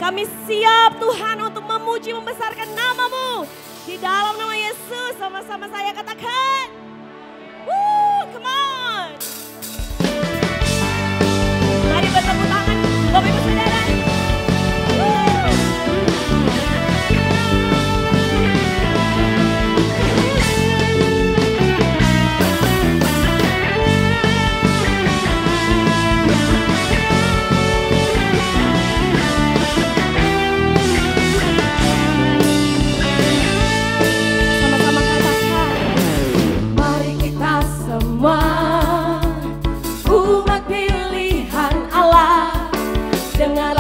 Kami siap Tuhan untuk memuji membesarkan nama-Mu. Di dalam nama Yesus sama-sama saya katakan. Come on. Mari bertepuk tangan Bapak Ibu Saudara. Umat pilihan Allah dengan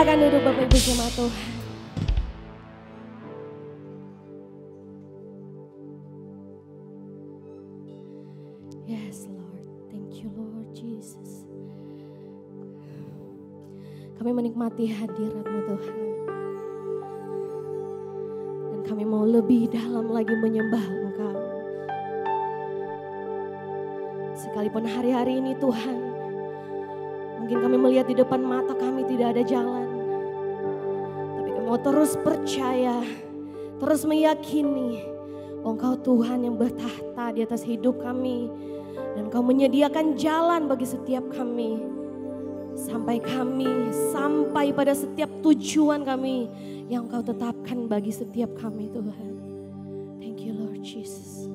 Silakan duduk Bapak Ibu jemaat Tuhan. Yes Lord, thank you Lord Jesus. Kami menikmati hadirat-Mu Tuhan. Dan kami mau lebih dalam lagi menyembah Engkau. Sekalipun hari-hari ini Tuhan, mungkin kami melihat di depan mata kami tidak ada jalan. Tapi kami mau terus percaya, terus meyakini bahwa Engkau Tuhan yang bertahta di atas hidup kami. Dan Engkau menyediakan jalan bagi setiap kami. Sampai pada setiap tujuan kami yang Engkau tetapkan bagi setiap kami Tuhan. Thank you Lord Jesus.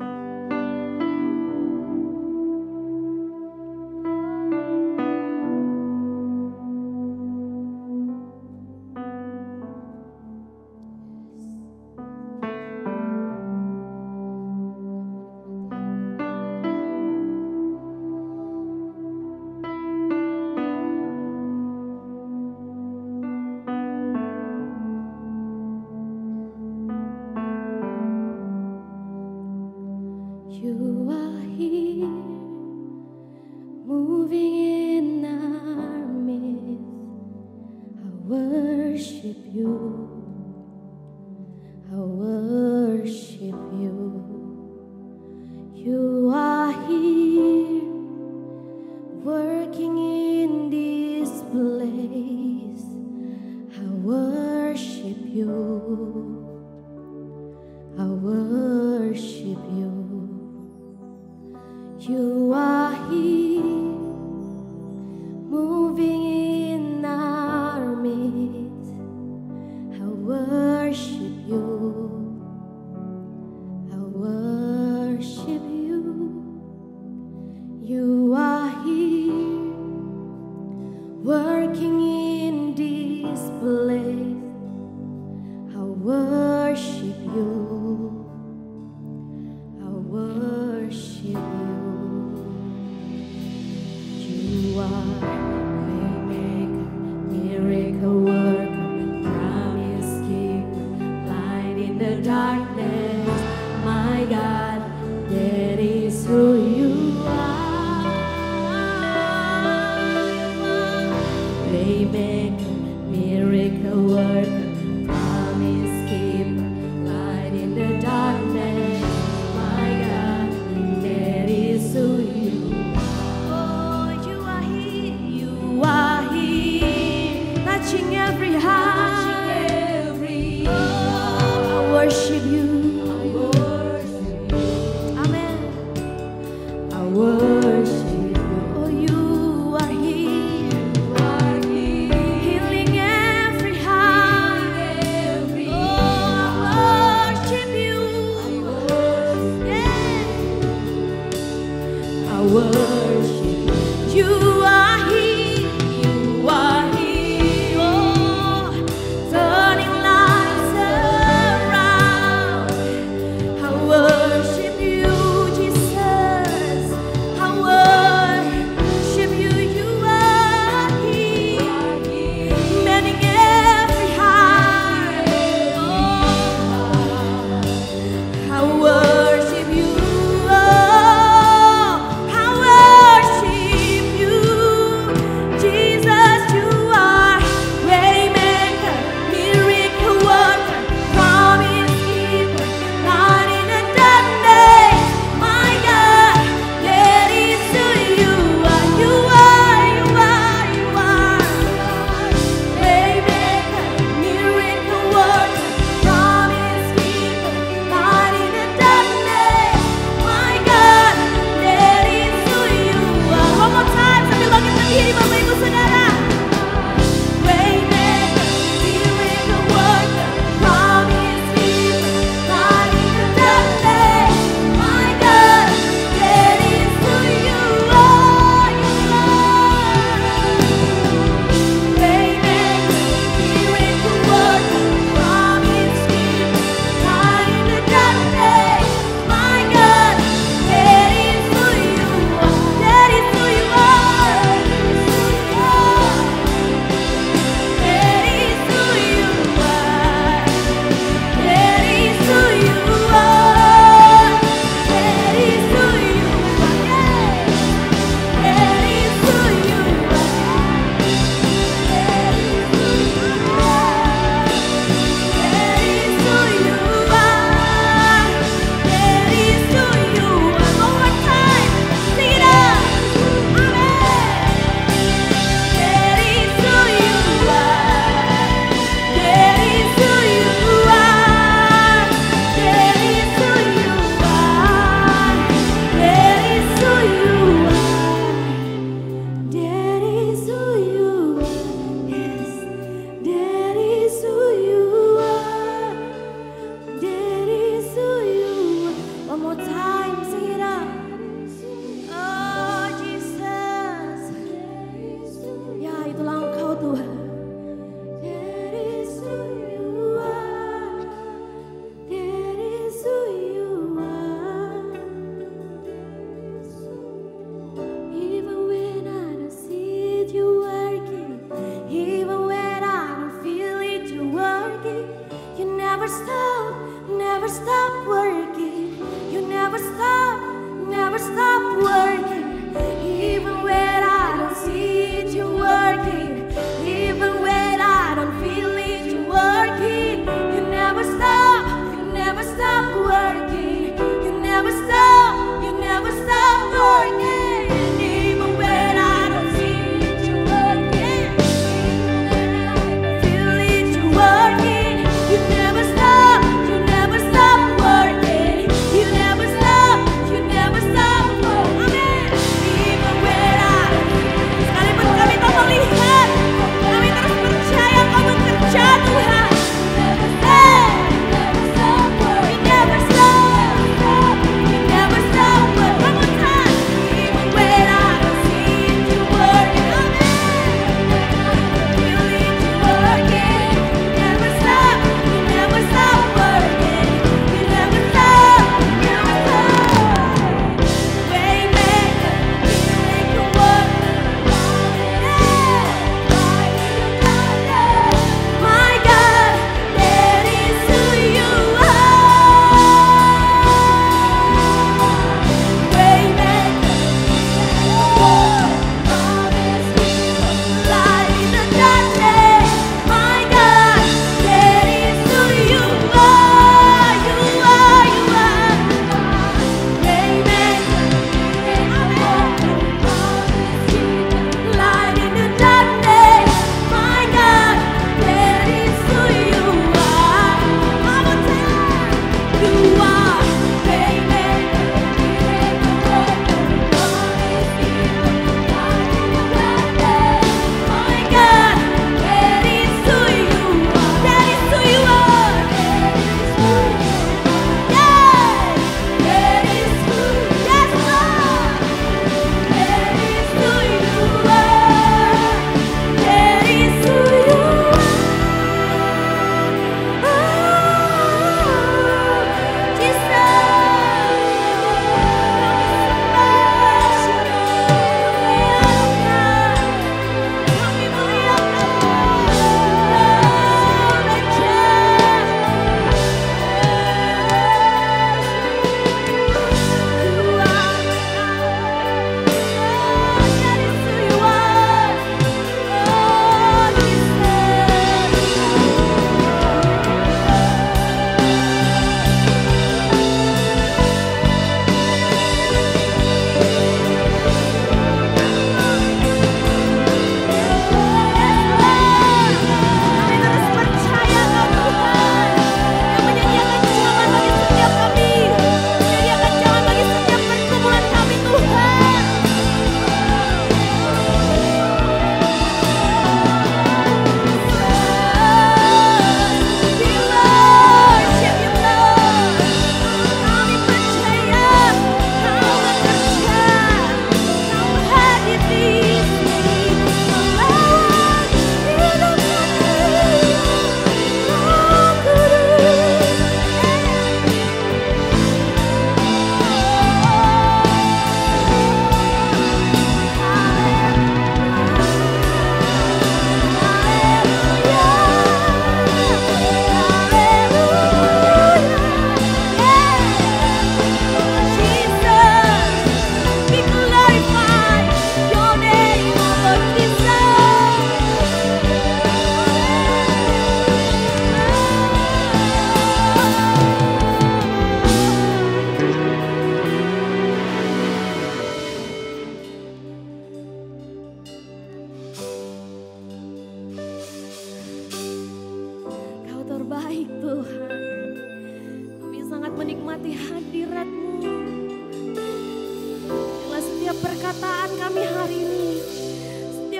You are here, moving in our midst. I worship you. I worship you. You are here, working in this place. I worship you. I worship you. You are here, moving in our midst. I worship you. I worship you. You are here, working in this place. I worship you. I worship you. You are waymaker, miracle worker, promise keeper, light in the darkness. My God, that is who you are. Waymaker, miracle worker, promise keeper, light in the darkness. My God, that is who you are. Touching every heart, I worship you. Amen. I worship you. Oh, you are here, healing every heart. Oh, I worship you. Yeah. I worship you. You are here. You are here. You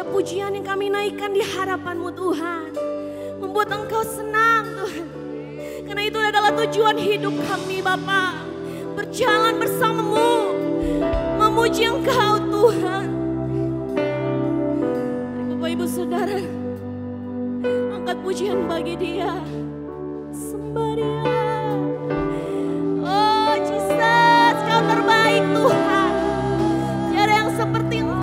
setiap pujian yang kami naikkan di hadapan-Mu Tuhan, membuat Engkau senang Tuhan. Karena itu adalah tujuan hidup kami Bapa, berjalan bersama-Mu, memuji Engkau Tuhan. Bapak Ibu Saudara, angkat pujian bagi Dia, sembah Dia. Oh Jesus, Kau terbaik Tuhan, tiada yang seperti Engkau.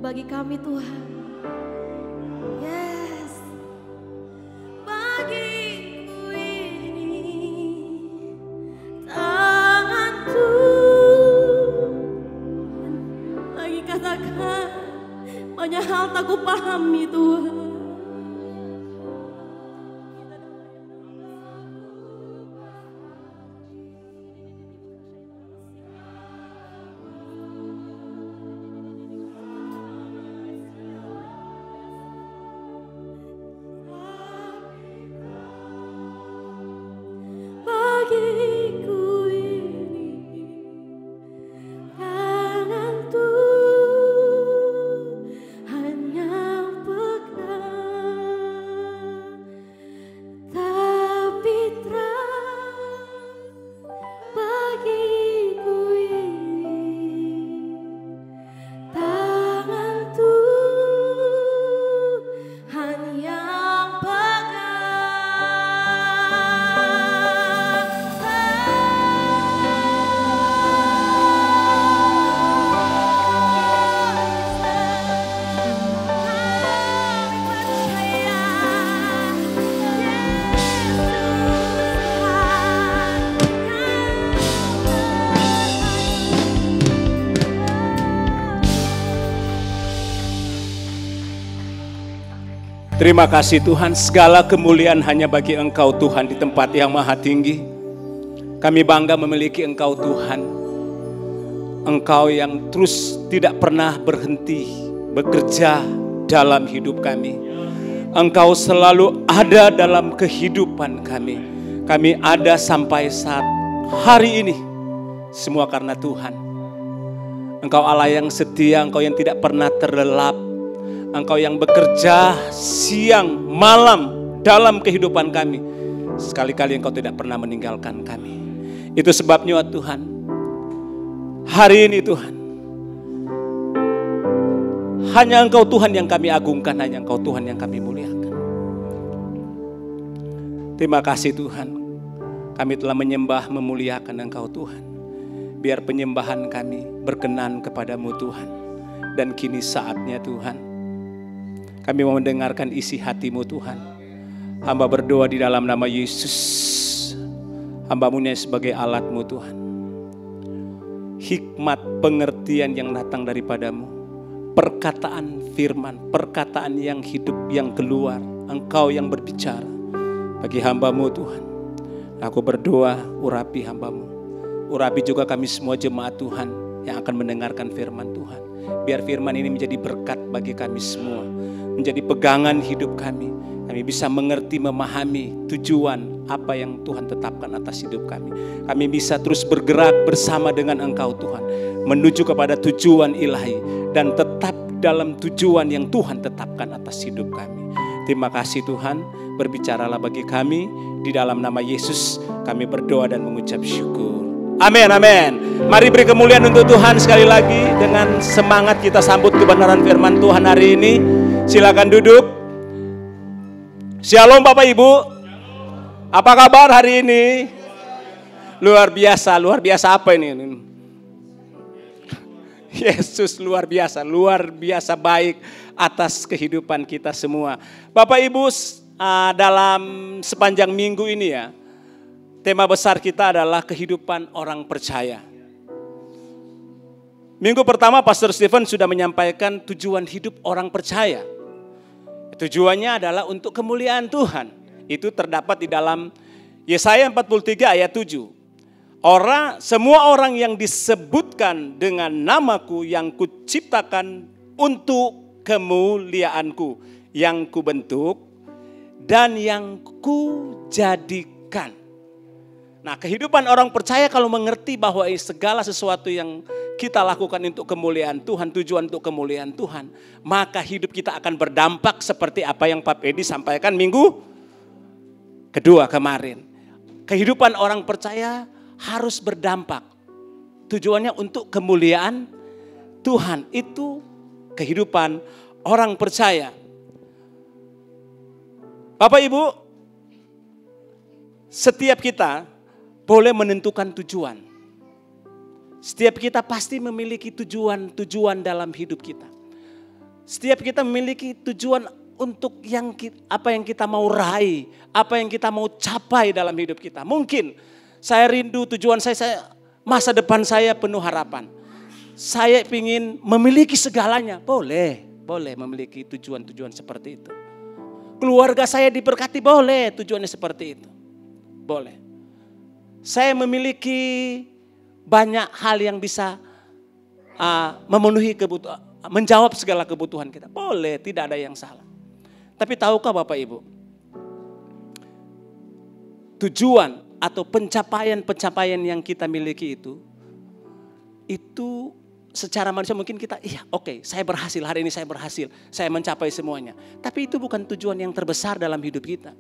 Bagi kami Tuhan, yes, bagiku ini tangan Tuhan. Lagi katakan, banyak hal tak pahami Tuhan. Bagiku ini tangan Tuhan yang pegang, tapi terang bagiku ini tangan Tuhan yang pegang. Terima kasih Tuhan, segala kemuliaan hanya bagi Engkau Tuhan di tempat yang maha tinggi. Kami bangga memiliki Engkau Tuhan. Engkau yang terus tidak pernah berhenti bekerja dalam hidup kami. Engkau selalu ada dalam kehidupan kami. Kami ada sampai saat hari ini. Semua karena Tuhan. Engkau Allah yang setia, Engkau yang tidak pernah terlelap. Engkau yang bekerja siang malam dalam kehidupan kami. Sekali-kali Engkau tidak pernah meninggalkan kami. Itu sebabnya Tuhan, hari ini Tuhan, hanya Engkau Tuhan yang kami agungkan, hanya Engkau Tuhan yang kami muliakan. Terima kasih Tuhan, kami telah menyembah memuliakan Engkau Tuhan. Biar penyembahan kami berkenan kepadamu Tuhan. Dan kini saatnya Tuhan, kami mau mendengarkan isi hatimu Tuhan. Hamba berdoa di dalam nama Yesus. Hamba-Mu sebagai alatmu Tuhan. Hikmat pengertian yang datang daripadamu. Perkataan firman, perkataan yang hidup yang keluar. Engkau yang berbicara bagi hamba-Mu Tuhan. Aku berdoa urapi hamba-Mu. Urapi juga kami semua jemaat Tuhan yang akan mendengarkan firman Tuhan. Biar firman ini menjadi berkat bagi kami semua. Menjadi pegangan hidup kami. Kami bisa mengerti, memahami tujuan apa yang Tuhan tetapkan atas hidup kami. Kami bisa terus bergerak bersama dengan Engkau Tuhan. Menuju kepada tujuan ilahi. Dan tetap dalam tujuan yang Tuhan tetapkan atas hidup kami. Terima kasih Tuhan. Berbicaralah bagi kami. Di dalam nama Yesus kami berdoa dan mengucap syukur. Amin, amin. Mari beri kemuliaan untuk Tuhan sekali lagi. Dengan semangat kita sambut kebenaran firman Tuhan hari ini. Silakan duduk. Shalom Bapak Ibu. Apa kabar hari ini? Luar biasa apa ini? Yesus luar biasa baik atas kehidupan kita semua. Bapak Ibu, dalam sepanjang minggu ini ya, tema besar kita adalah kehidupan orang percaya. Minggu pertama Pastor Stephen sudah menyampaikan tujuan hidup orang percaya. Tujuannya adalah untuk kemuliaan Tuhan. Itu terdapat di dalam Yesaya 43 ayat 7. Semua orang yang disebutkan dengan namaku yang kuciptakan untuk kemuliaanku. Yang kubentuk dan yang kujadikan. Nah, kehidupan orang percaya kalau mengerti bahwa segala sesuatu yang kita lakukan untuk kemuliaan Tuhan, tujuan untuk kemuliaan Tuhan, maka hidup kita akan berdampak seperti apa yang Pak Edi sampaikan minggu kedua kemarin. Kehidupan orang percaya harus berdampak. Tujuannya untuk kemuliaan Tuhan. Itu kehidupan orang percaya. Bapak Ibu, setiap kita boleh menentukan tujuan. Setiap kita pasti memiliki tujuan dalam hidup kita. Setiap kita memiliki tujuan untuk apa yang kita mau raih, apa yang kita mau capai dalam hidup kita. Mungkin saya rindu tujuan saya masa depan saya penuh harapan. Saya ingin memiliki segalanya, boleh. boleh memiliki tujuan-tujuan seperti itu. Keluarga saya diberkati, boleh tujuannya seperti itu. Boleh. Saya memiliki banyak hal yang bisa memenuhi kebutuhan, menjawab segala kebutuhan kita. Boleh, tidak ada yang salah. Tapi tahukah Bapak Ibu, tujuan atau pencapaian-pencapaian yang kita miliki itu secara manusia mungkin kita, iya oke, saya berhasil, hari ini saya berhasil, saya mencapai semuanya. Tapi itu bukan tujuan yang terbesar dalam hidup kita.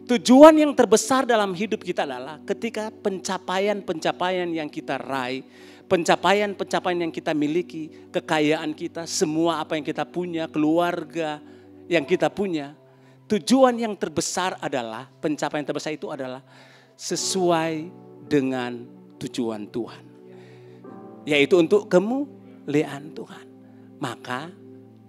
Tujuan yang terbesar dalam hidup kita adalah ketika pencapaian-pencapaian yang kita raih, pencapaian-pencapaian yang kita miliki, kekayaan kita, semua apa yang kita punya, keluarga yang kita punya. Tujuan yang terbesar adalah, pencapaian terbesar itu adalah sesuai dengan tujuan Tuhan. Yaitu untuk kemuliaan Tuhan. Maka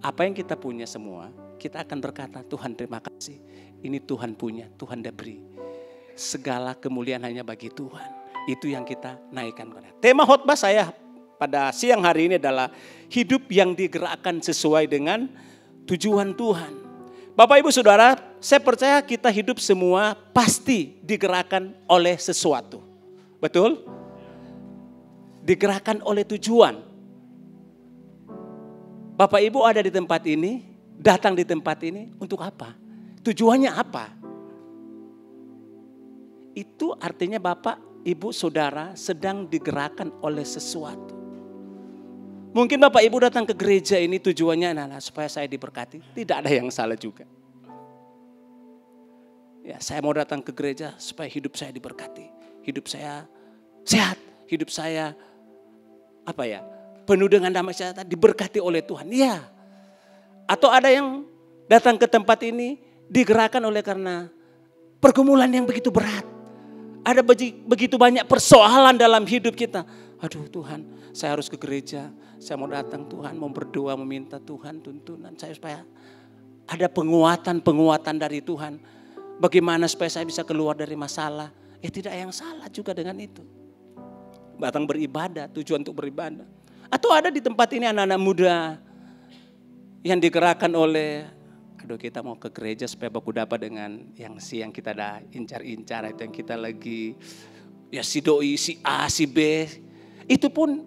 apa yang kita punya semua, kita akan berkata, Tuhan terima kasih. Ini Tuhan punya, Tuhan beri. Segala kemuliaan hanya bagi Tuhan. Itu yang kita naikkan. Tema khotbah saya pada siang hari ini adalah hidup yang digerakkan sesuai dengan tujuan Tuhan. Bapak Ibu Saudara, saya percaya kita hidup semua pasti digerakkan oleh sesuatu. Betul? Digerakkan oleh tujuan. Bapak Ibu ada di tempat ini, datang di tempat ini untuk apa? Tujuannya apa? Itu artinya Bapak, Ibu, Saudara sedang digerakkan oleh sesuatu. Mungkin Bapak Ibu datang ke gereja ini tujuannya adalah supaya saya diberkati. Tidak ada yang salah juga. Ya, saya mau datang ke gereja supaya hidup saya diberkati. Hidup saya sehat, hidup saya penuh dengan damai sejahtera, diberkati oleh Tuhan. Iya. Atau ada yang datang ke tempat ini digerakkan oleh karena pergumulan yang begitu berat. Ada begitu banyak persoalan dalam hidup kita. Aduh Tuhan, saya harus ke gereja. Saya mau datang Tuhan, mau berdoa, meminta Tuhan tuntunan saya supaya ada penguatan dari Tuhan. Bagaimana supaya saya bisa keluar dari masalah. Ya tidak yang salah juga dengan itu. Datang beribadah, tujuan untuk beribadah. Atau ada di tempat ini anak-anak muda yang digerakkan oleh, kita mau ke gereja supaya baku dapat dengan yang kita dah incar-incar, itu yang kita lagi, ya si doi, si A, si B. Itu pun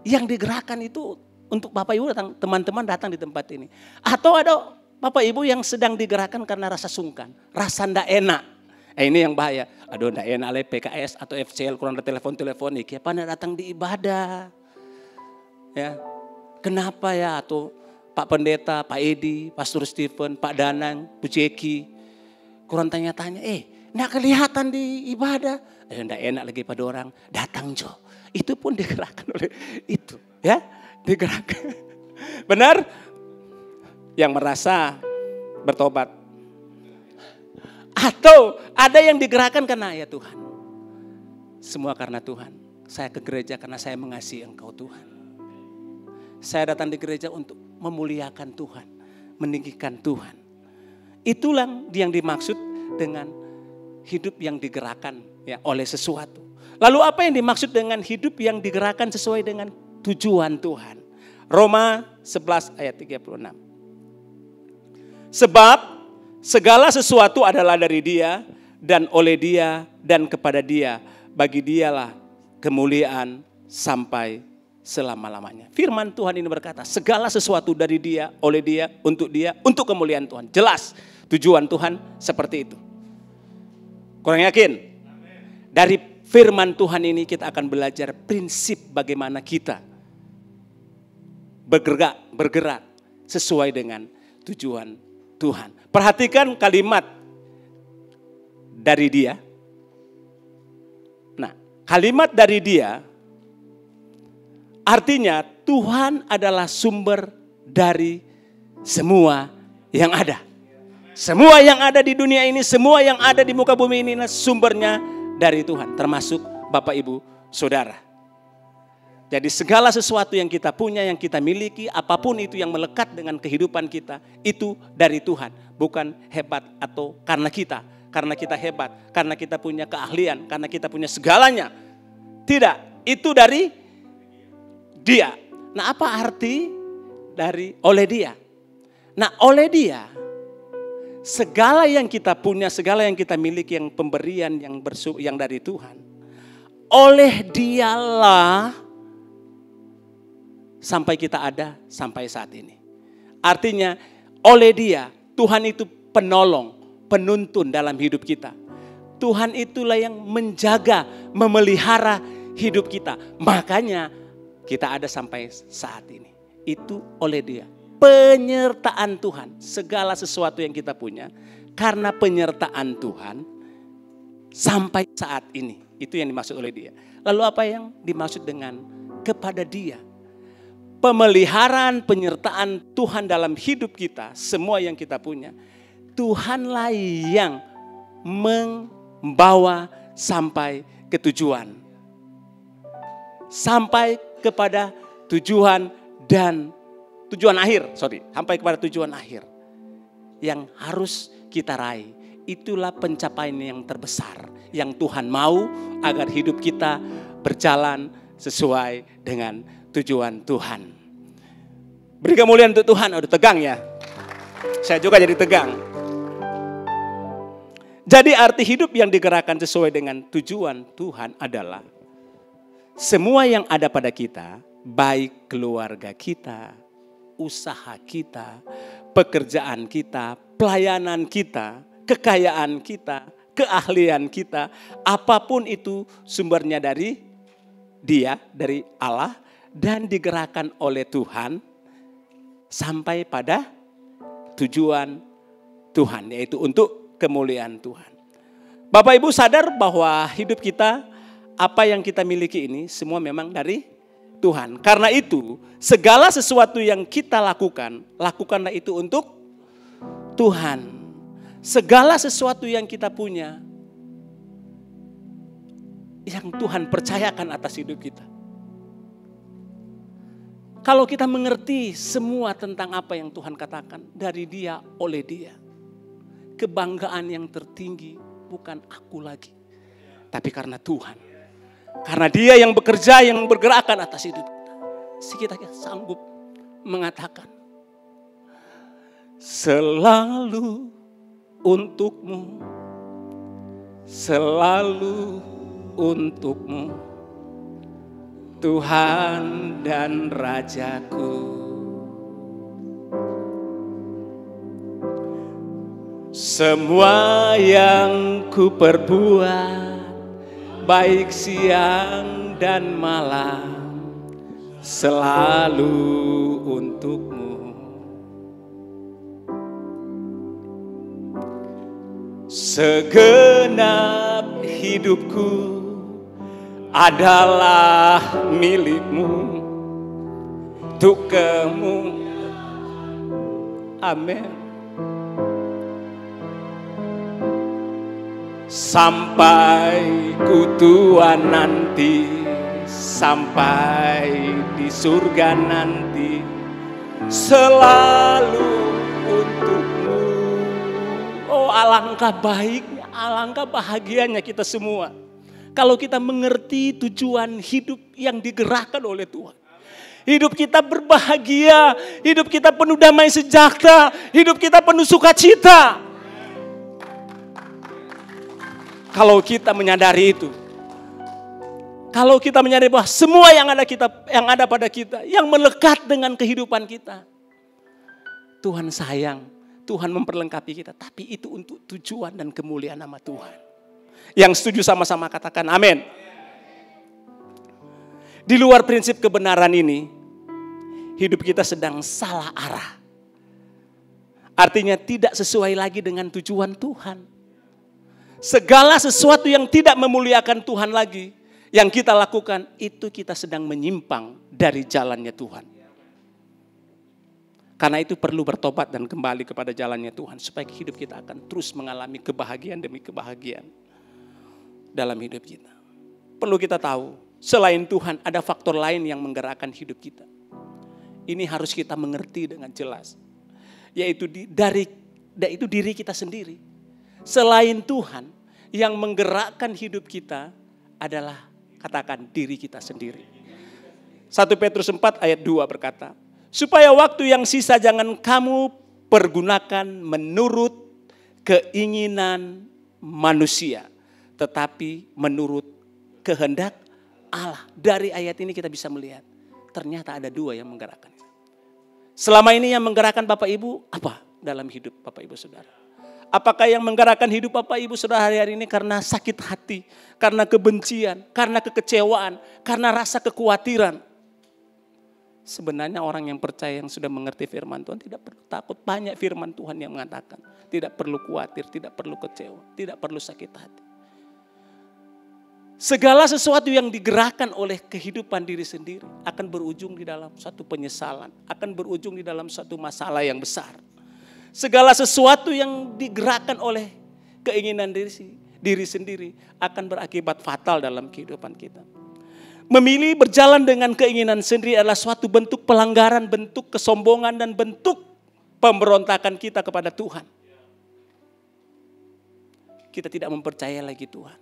yang digerakkan itu untuk Bapak Ibu datang, teman-teman datang di tempat ini. Atau ada Bapak Ibu yang sedang digerakkan karena rasa sungkan, rasa ndak enak. Ini yang bahaya. Aduh ndak enak oleh PKS atau FCL, kurang ada telepon-teleponik. Ya pada datang di ibadah. Ya, kenapa ya? Atau Pak Pendeta, Pak Edi, Pastor Stephen, Pak Danang, Bu Ceki. Kurang tanya-tanya, enggak kelihatan di ibadah. Enggak enak lagi pada orang, datang Jo. Itu pun digerakkan oleh itu. Ya, digerakkan. Benar? Yang merasa bertobat. Atau ada yang digerakkan karena ya Tuhan. Semua karena Tuhan. Saya ke gereja karena saya mengasihi Engkau Tuhan. Saya datang di gereja untuk memuliakan Tuhan, meninggikan Tuhan. Itulah yang dimaksud dengan hidup yang digerakkan ya oleh sesuatu. Lalu apa yang dimaksud dengan hidup yang digerakkan sesuai dengan tujuan Tuhan? Roma 11 ayat 36. Sebab segala sesuatu adalah dari Dia dan oleh Dia dan kepada Dia. Bagi Dialah kemuliaan sampai selama-lamanya. Firman Tuhan ini berkata, segala sesuatu dari Dia, oleh Dia, untuk kemuliaan Tuhan. Jelas tujuan Tuhan seperti itu. Kurang yakin? Dari firman Tuhan ini kita akan belajar prinsip bagaimana kita bergerak sesuai dengan tujuan Tuhan. Perhatikan kalimat dari Dia. Nah, kalimat dari Dia artinya Tuhan adalah sumber dari semua yang ada. Semua yang ada di dunia ini, semua yang ada di muka bumi ini sumbernya dari Tuhan. Termasuk Bapak Ibu Saudara. Jadi segala sesuatu yang kita punya, yang kita miliki, apapun itu yang melekat dengan kehidupan kita, itu dari Tuhan. Bukan hebat atau karena kita hebat, karena kita punya keahlian, karena kita punya segalanya. Tidak, itu dari Dia. Nah apa arti oleh Dia. Nah, oleh Dia segala yang kita punya, segala yang kita miliki, yang pemberian yang dari Tuhan, oleh Dialah sampai kita ada sampai saat ini. Artinya oleh Dia, Tuhan itu penolong, penuntun dalam hidup kita. Tuhan itulah yang menjaga, memelihara hidup kita. Makanya kita ada sampai saat ini. Itu oleh Dia. Penyertaan Tuhan, segala sesuatu yang kita punya, karena penyertaan Tuhan sampai saat ini. Itu yang dimaksud oleh Dia. Lalu apa yang dimaksud dengan kepada Dia? Pemeliharaan, penyertaan Tuhan dalam hidup kita, semua yang kita punya, Tuhanlah yang membawa sampai ke tujuan. Sampai kepada tujuan dan tujuan akhir, sampai kepada tujuan akhir yang harus kita raih. Itulah pencapaian yang terbesar yang Tuhan mau agar hidup kita berjalan sesuai dengan tujuan Tuhan. Beri kemuliaan untuk Tuhan. Udah tegang ya. Saya juga jadi tegang. Jadi arti hidup yang digerakkan sesuai dengan tujuan Tuhan adalah semua yang ada pada kita, baik keluarga kita, usaha kita, pekerjaan kita, pelayanan kita, kekayaan kita, keahlian kita, apapun itu sumbernya dari Dia, dari Allah, dan digerakkan oleh Tuhan sampai pada tujuan Tuhan, yaitu untuk kemuliaan Tuhan. Bapak Ibu sadar bahwa hidup kita, apa yang kita miliki ini semua memang dari Tuhan. Karena itu segala sesuatu yang kita lakukan, lakukanlah itu untuk Tuhan. Segala sesuatu yang kita punya, yang Tuhan percayakan atas hidup kita. Kalau kita mengerti semua tentang apa yang Tuhan katakan, dari Dia, oleh Dia. Kebanggaan yang tertinggi bukan aku lagi, tapi karena Tuhan. Karena Dia yang bekerja, yang bergerakkan atas hidup kita. Kita sanggup mengatakan, selalu untukmu, selalu untukmu, Tuhan dan Rajaku. Semua yang ku perbuat, baik siang dan malam, selalu untukmu. Segenap hidupku adalah milikmu, untuk amin. Sampai ku tua nanti, sampai di surga nanti, selalu untukmu. Oh, alangkah baiknya, alangkah bahagianya kita semua kalau kita mengerti tujuan hidup yang digerakkan oleh Tuhan. Hidup kita berbahagia, hidup kita penuh damai sejahtera, hidup kita penuh sukacita. Kalau kita menyadari itu. Kalau kita menyadari bahwa semua yang ada pada kita, yang melekat dengan kehidupan kita, Tuhan sayang, Tuhan memperlengkapi kita, tapi itu untuk tujuan dan kemuliaan nama Tuhan. Yang setuju sama-sama katakan amin. Di luar prinsip kebenaran ini, hidup kita sedang salah arah. Artinya tidak sesuai lagi dengan tujuan Tuhan. Segala sesuatu yang tidak memuliakan Tuhan lagi, yang kita lakukan, itu kita sedang menyimpang dari jalannya Tuhan. Karena itu perlu bertobat dan kembali kepada jalannya Tuhan, supaya hidup kita akan terus mengalami kebahagiaan demi kebahagiaan dalam hidup kita. Perlu kita tahu, selain Tuhan ada faktor lain yang menggerakkan hidup kita. Ini harus kita mengerti dengan jelas. Yaitu diri kita sendiri. Selain Tuhan, yang menggerakkan hidup kita adalah, katakan, diri kita sendiri. 1 Petrus 4 ayat 2 berkata, Supaya waktu yang sisa jangan kamu pergunakan menurut keinginan manusia, tetapi menurut kehendak Allah. Dari ayat ini kita bisa melihat, ternyata ada dua yang menggerakkan. Selama ini yang menggerakkan Bapak Ibu apa dalam hidup Bapak Ibu Saudara? Apakah yang menggerakkan hidup Bapak Ibu Saudara hari-hari ini karena sakit hati, karena kebencian, karena kekecewaan, karena rasa kekhawatiran? Sebenarnya orang yang percaya, yang sudah mengerti firman Tuhan tidak perlu takut. Banyak firman Tuhan yang mengatakan tidak perlu khawatir, tidak perlu kecewa, tidak perlu sakit hati. Segala sesuatu yang digerakkan oleh kehidupan diri sendiri akan berujung di dalam suatu penyesalan, akan berujung di dalam suatu masalah yang besar. Segala sesuatu yang digerakkan oleh keinginan diri sendiri akan berakibat fatal dalam kehidupan kita. Memilih berjalan dengan keinginan sendiri adalah suatu bentuk pelanggaran, bentuk kesombongan, dan bentuk pemberontakan kita kepada Tuhan. Kita tidak mempercayai lagi Tuhan.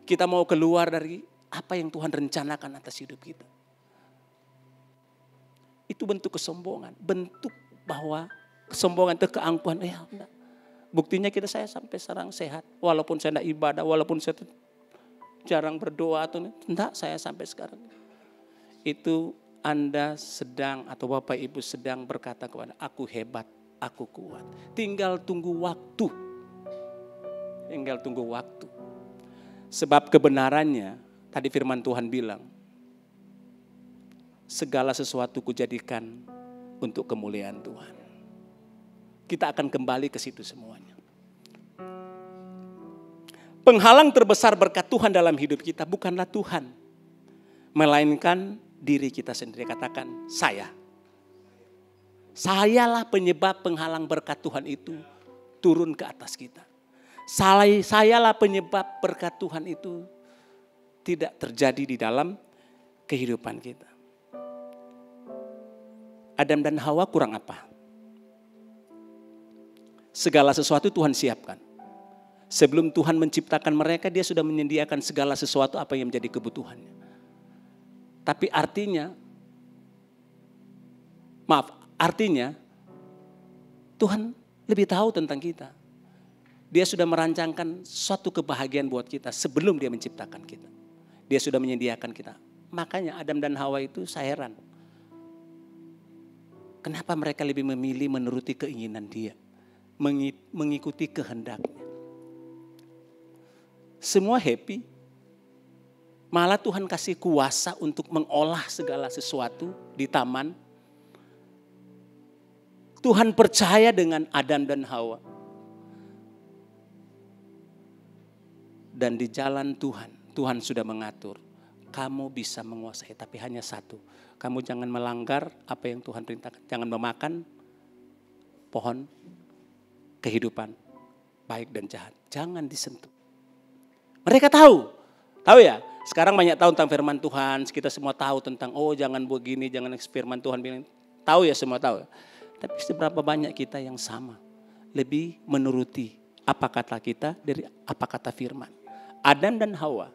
Kita mau keluar dari apa yang Tuhan rencanakan atas hidup kita. Itu bentuk kesombongan, bentuk bahwa kesombongan itu keangkuhan. Enggak. Buktinya saya sampai sekarang sehat, walaupun saya tidak ibadah, walaupun saya jarang berdoa atau enggak, saya sampai sekarang. Itu Anda sedang atau Bapak Ibu sedang berkata kepada aku hebat, aku kuat. Tinggal tunggu waktu. Tinggal tunggu waktu. Sebab kebenarannya, tadi firman Tuhan bilang, segala sesuatu kujadikan untuk kemuliaan Tuhan. Kita akan kembali ke situ semuanya. Penghalang terbesar berkat Tuhan dalam hidup kita bukanlah Tuhan, melainkan diri kita sendiri. Katakan, saya. Sayalah penyebab penghalang berkat Tuhan itu turun ke atas kita. Sayalah penyebab berkat Tuhan itu tidak terjadi di dalam kehidupan kita. Adam dan Hawa kurang apa? Segala sesuatu Tuhan siapkan. Sebelum Tuhan menciptakan mereka, dia sudah menyediakan segala sesuatu apa yang menjadi kebutuhannya. Tapi artinya Tuhan lebih tahu tentang kita. Dia sudah merancangkan suatu kebahagiaan buat kita sebelum dia menciptakan kita. Dia sudah menyediakan kita. Makanya Adam dan Hawa itu saya heran. Kenapa mereka lebih memilih menuruti keinginan dia, mengikuti kehendaknya. Semua happy. Malah Tuhan kasih kuasa untuk mengolah segala sesuatu di taman. Tuhan percaya dengan Adam dan Hawa. Dan di jalan Tuhan sudah mengatur. Kamu bisa menguasai, tapi hanya satu. Kamu jangan melanggar apa yang Tuhan perintahkan. Jangan memakan pohon kehidupan, baik dan jahat. Jangan disentuh. Mereka tahu ya. Sekarang banyak tahu tentang firman Tuhan. Kita semua tahu tentang jangan begini, jangan firman Tuhan bilang. Tahu ya, semua tahu. Tapi seberapa banyak kita yang sama, lebih menuruti apa kata kita dari apa kata firman. Adam dan Hawa,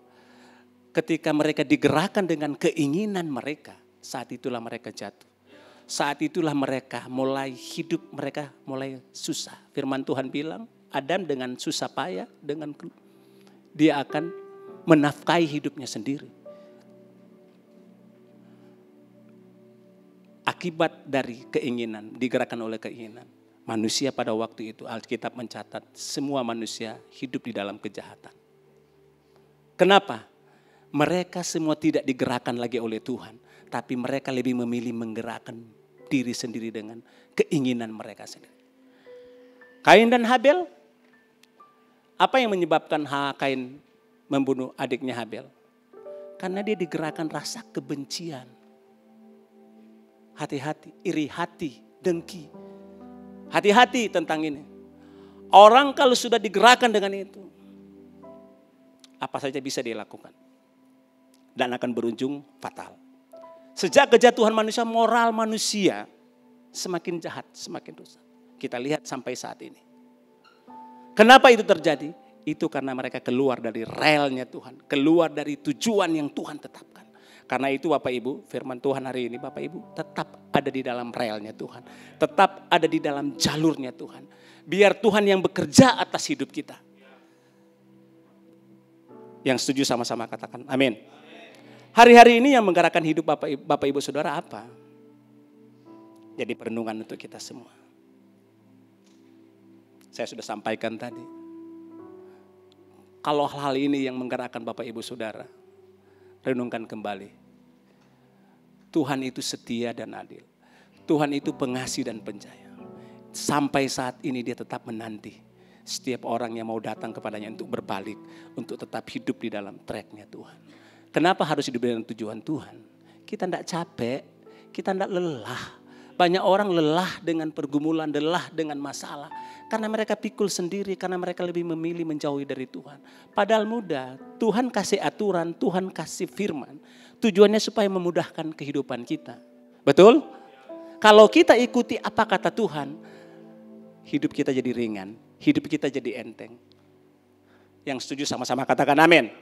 ketika mereka digerakkan dengan keinginan mereka, saat itulah mereka jatuh. Saat itulah mereka mulai hidup, mereka mulai susah. Firman Tuhan bilang, Adam dengan susah payah, dia akan menafkahi hidupnya sendiri. Akibat dari keinginan, digerakkan oleh keinginan. Manusia pada waktu itu, Alkitab mencatat, semua manusia hidup di dalam kejahatan. Kenapa? Mereka semua tidak digerakkan lagi oleh Tuhan. Tapi mereka lebih memilih menggerakkan diri sendiri dengan keinginan mereka sendiri. Kain dan Habel. Apa yang menyebabkan Kain membunuh adiknya Habel? Karena dia digerakkan rasa kebencian. Hati-hati, iri hati, dengki. Hati-hati tentang ini. Orang kalau sudah digerakkan dengan itu, apa saja bisa dia lakukan. Dan akan berujung fatal. Sejak kejatuhan manusia, moral manusia semakin jahat, semakin dosa. Kita lihat sampai saat ini. Kenapa itu terjadi? Itu karena mereka keluar dari relnya Tuhan. Keluar dari tujuan yang Tuhan tetapkan. Karena itu Bapak Ibu, firman Tuhan hari ini Bapak Ibu tetap ada di dalam relnya Tuhan. Tetap ada di dalam jalurnya Tuhan. Biar Tuhan yang bekerja atas hidup kita. Yang setuju sama-sama katakan amin. Hari-hari ini yang menggerakkan hidup Bapak Ibu Saudara apa? Jadi perenungan untuk kita semua. Saya sudah sampaikan tadi. Kalau hal ini yang menggerakkan Bapak Ibu Saudara, renungkan kembali. Tuhan itu setia dan adil. Tuhan itu pengasih dan penyayang. Sampai saat ini dia tetap menanti setiap orang yang mau datang kepadanya untuk berbalik, untuk tetap hidup di dalam tracknya Tuhan. Kenapa harus hidup dengan tujuan Tuhan? Kita tidak capek, kita tidak lelah. Banyak orang lelah dengan pergumulan, lelah dengan masalah. Karena mereka pikul sendiri, karena mereka lebih memilih menjauhi dari Tuhan. Padahal mudah, Tuhan kasih aturan, Tuhan kasih firman. Tujuannya supaya memudahkan kehidupan kita. Betul? Kalau kita ikuti apa kata Tuhan, hidup kita jadi ringan, hidup kita jadi enteng. Yang setuju sama-sama katakan amin.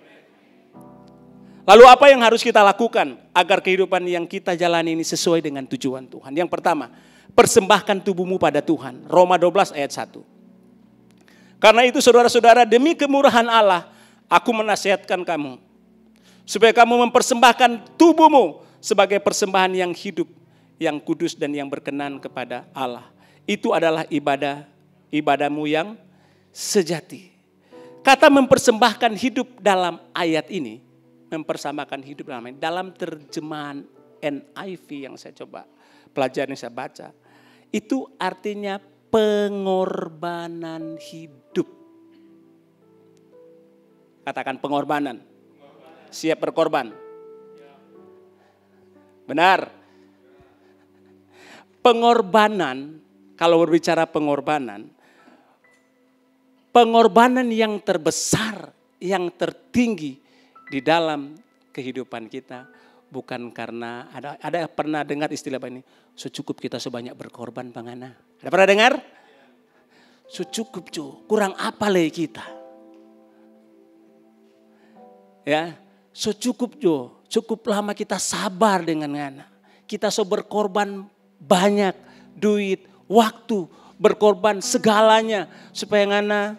Lalu apa yang harus kita lakukan agar kehidupan yang kita jalani ini sesuai dengan tujuan Tuhan? Yang pertama, persembahkan tubuhmu pada Tuhan. Roma 12 ayat 1. Karena itu saudara-saudara, demi kemurahan Allah, aku menasihatkan kamu. Supaya kamu mempersembahkan tubuhmu sebagai persembahan yang hidup, yang kudus dan yang berkenan kepada Allah. Itu adalah ibadahmu yang sejati. Kata mempersembahkan hidup dalam ayat ini, mempersembahkan hidup dalam terjemahan NIV yang saya coba pelajari, saya baca. Itu artinya pengorbanan hidup. Katakan pengorbanan. Siap berkorban. Benar. Pengorbanan, kalau berbicara pengorbanan yang terbesar, yang tertinggi di dalam kehidupan kita bukan karena ada pernah dengar istilah apa ini? Secukup kita sebanyak berkorban Bang Ana. Ada pernah dengar? Secukup kurang apa lagi kita? Ya, secukup cukup lama kita sabar dengan Ana. Kita berkorban banyak duit, waktu, berkorban segalanya supaya Ana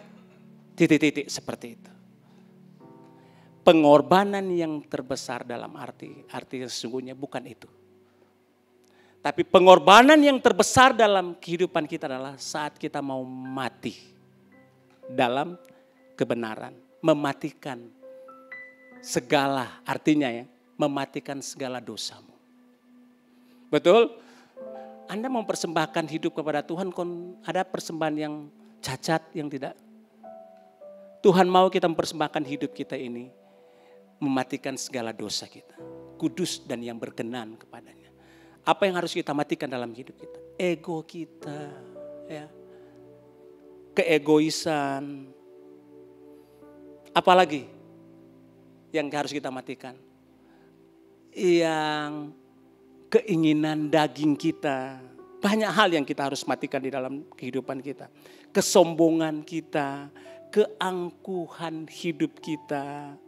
titik-titik seperti itu. Pengorbanan yang terbesar dalam arti sesungguhnya bukan itu. Tapi pengorbanan yang terbesar dalam kehidupan kita adalah saat kita mau mati dalam kebenaran. Mematikan segala, artinya ya, mematikan segala dosamu. Betul? Anda mempersembahkan hidup kepada Tuhan, ada persembahan yang cacat, yang tidak. Tuhan mau kita mempersembahkan hidup kita ini mematikan segala dosa kita, kudus dan yang berkenan kepadanya. Apa yang harus kita matikan dalam hidup kita? Ego kita, ya, keegoisan. Apalagi yang harus kita matikan? Yang keinginan daging kita. Banyak hal yang kita harus matikan di dalam kehidupan kita. Kesombongan kita, keangkuhan hidup kita,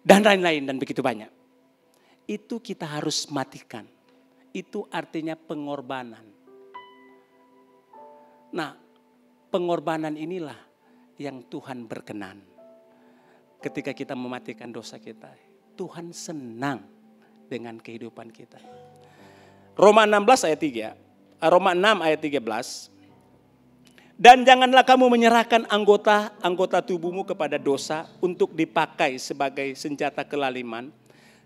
dan lain-lain dan begitu banyak. Itu kita harus matikan. Itu artinya pengorbanan. Nah, pengorbanan inilah yang Tuhan berkenan. Ketika kita mematikan dosa kita, Tuhan senang dengan kehidupan kita. Roma 16 ayat 3. Roma 6 ayat 13. Dan janganlah kamu menyerahkan anggota tubuhmu kepada dosa untuk dipakai sebagai senjata kelaliman.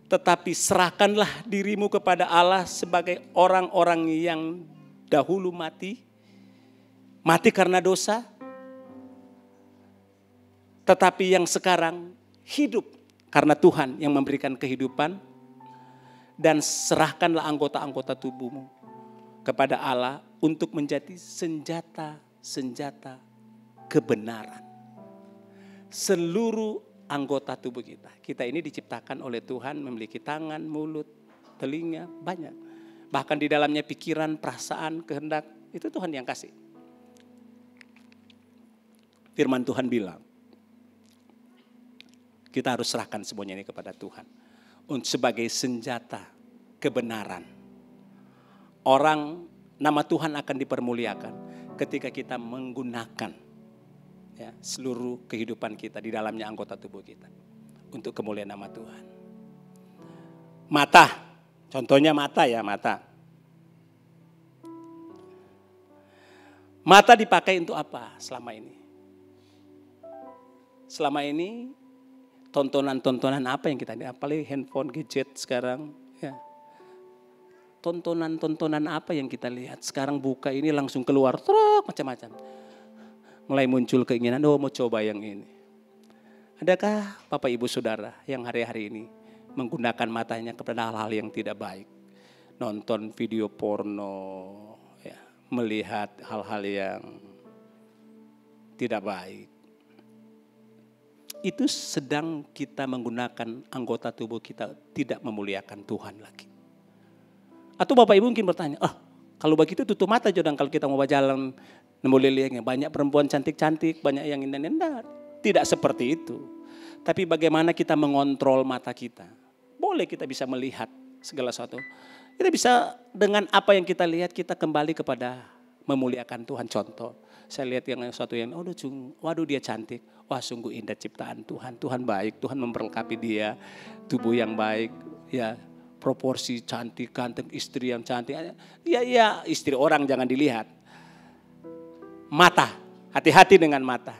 Tetapi serahkanlah dirimu kepada Allah sebagai orang-orang yang dahulu mati. Mati karena dosa. Tetapi yang sekarang hidup karena Tuhan yang memberikan kehidupan. Dan serahkanlah anggota-anggota tubuhmu kepada Allah untuk menjadi senjata kebenaran. Seluruh anggota tubuh kita ini diciptakan oleh Tuhan, memiliki tangan, mulut, telinga, banyak. Bahkan di dalamnya pikiran, perasaan, kehendak, itu Tuhan yang kasih. Firman Tuhan bilang, kita harus serahkan semuanya ini kepada Tuhan. Sebagai senjata kebenaran. nama Tuhan akan dipermuliakan ketika kita menggunakan ya, seluruh kehidupan kita di dalamnya anggota tubuh kita untuk kemuliaan nama Tuhan. Mata, contohnya mata ya, mata. Mata dipakai untuk apa selama ini? Selama ini tontonan-tontonan apa yang kita lihat? Apalagi handphone, gadget sekarang. Ya. Tontonan-tontonan apa yang kita lihat? Sekarang buka ini langsung keluar, macam-macam. Mulai muncul keinginan, mau coba yang ini. Adakah Bapak Ibu Saudara yang hari-hari ini menggunakan matanya kepada hal-hal yang tidak baik? Nonton video porno, ya, melihat hal-hal yang tidak baik. Itu sedang kita menggunakan anggota tubuh kita tidak memuliakan Tuhan lagi. Atau Bapak Ibu mungkin bertanya, kalau begitu tutup mata aja dong kalau kita mau berjalan nemu lilingnya. Banyak perempuan cantik-cantik, banyak yang indah-indah. Tidak seperti itu. Tapi bagaimana kita mengontrol mata kita. Boleh kita bisa melihat segala sesuatu. Kita bisa dengan apa yang kita lihat kita kembali kepada memuliakan Tuhan. Contoh, saya lihat yang sesuatu yang, waduh dia cantik. Wah sungguh indah ciptaan Tuhan. Tuhan baik, Tuhan memperlengkapi dia. Tubuh yang baik, ya proporsi cantik, ganteng, istri yang cantik. Ya istri orang jangan dilihat. Mata, hati-hati dengan mata.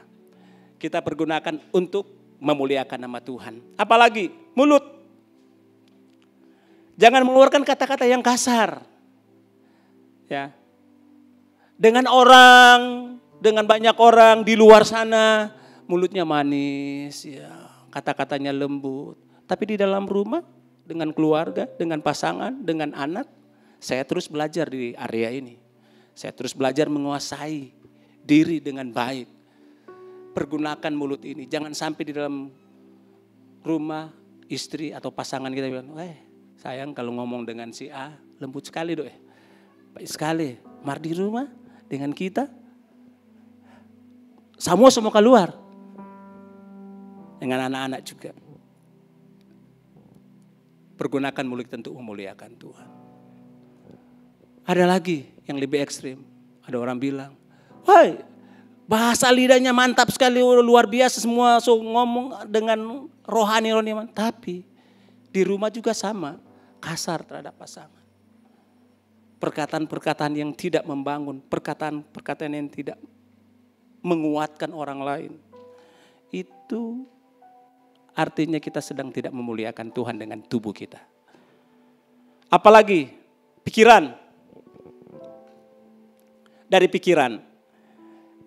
Kita pergunakan untuk memuliakan nama Tuhan. Apalagi mulut. Jangan mengeluarkan kata-kata yang kasar. Ya. Dengan banyak orang di luar sana, mulutnya manis, ya, kata-katanya lembut. Tapi di dalam rumah, dengan keluarga, dengan pasangan, dengan anak, saya terus belajar di area ini. Saya terus belajar menguasai diri dengan baik. Pergunakan mulut ini. Jangan sampai di dalam rumah istri atau pasangan kita bilang, sayang kalau ngomong dengan si A lembut sekali doh. Baik sekali. Mar di rumah dengan kita semua keluar. Dengan anak-anak juga. Pergunakan mulut untuk memuliakan Tuhan. Ada lagi yang lebih ekstrim. Ada orang bilang, bahasa lidahnya mantap sekali, luar biasa semua ngomong dengan rohani. Tapi di rumah juga sama, kasar terhadap pasangan. Perkataan-perkataan yang tidak membangun, perkataan-perkataan yang tidak menguatkan orang lain. Itu artinya kita sedang tidak memuliakan Tuhan dengan tubuh kita. Apalagi pikiran. Dari pikiran.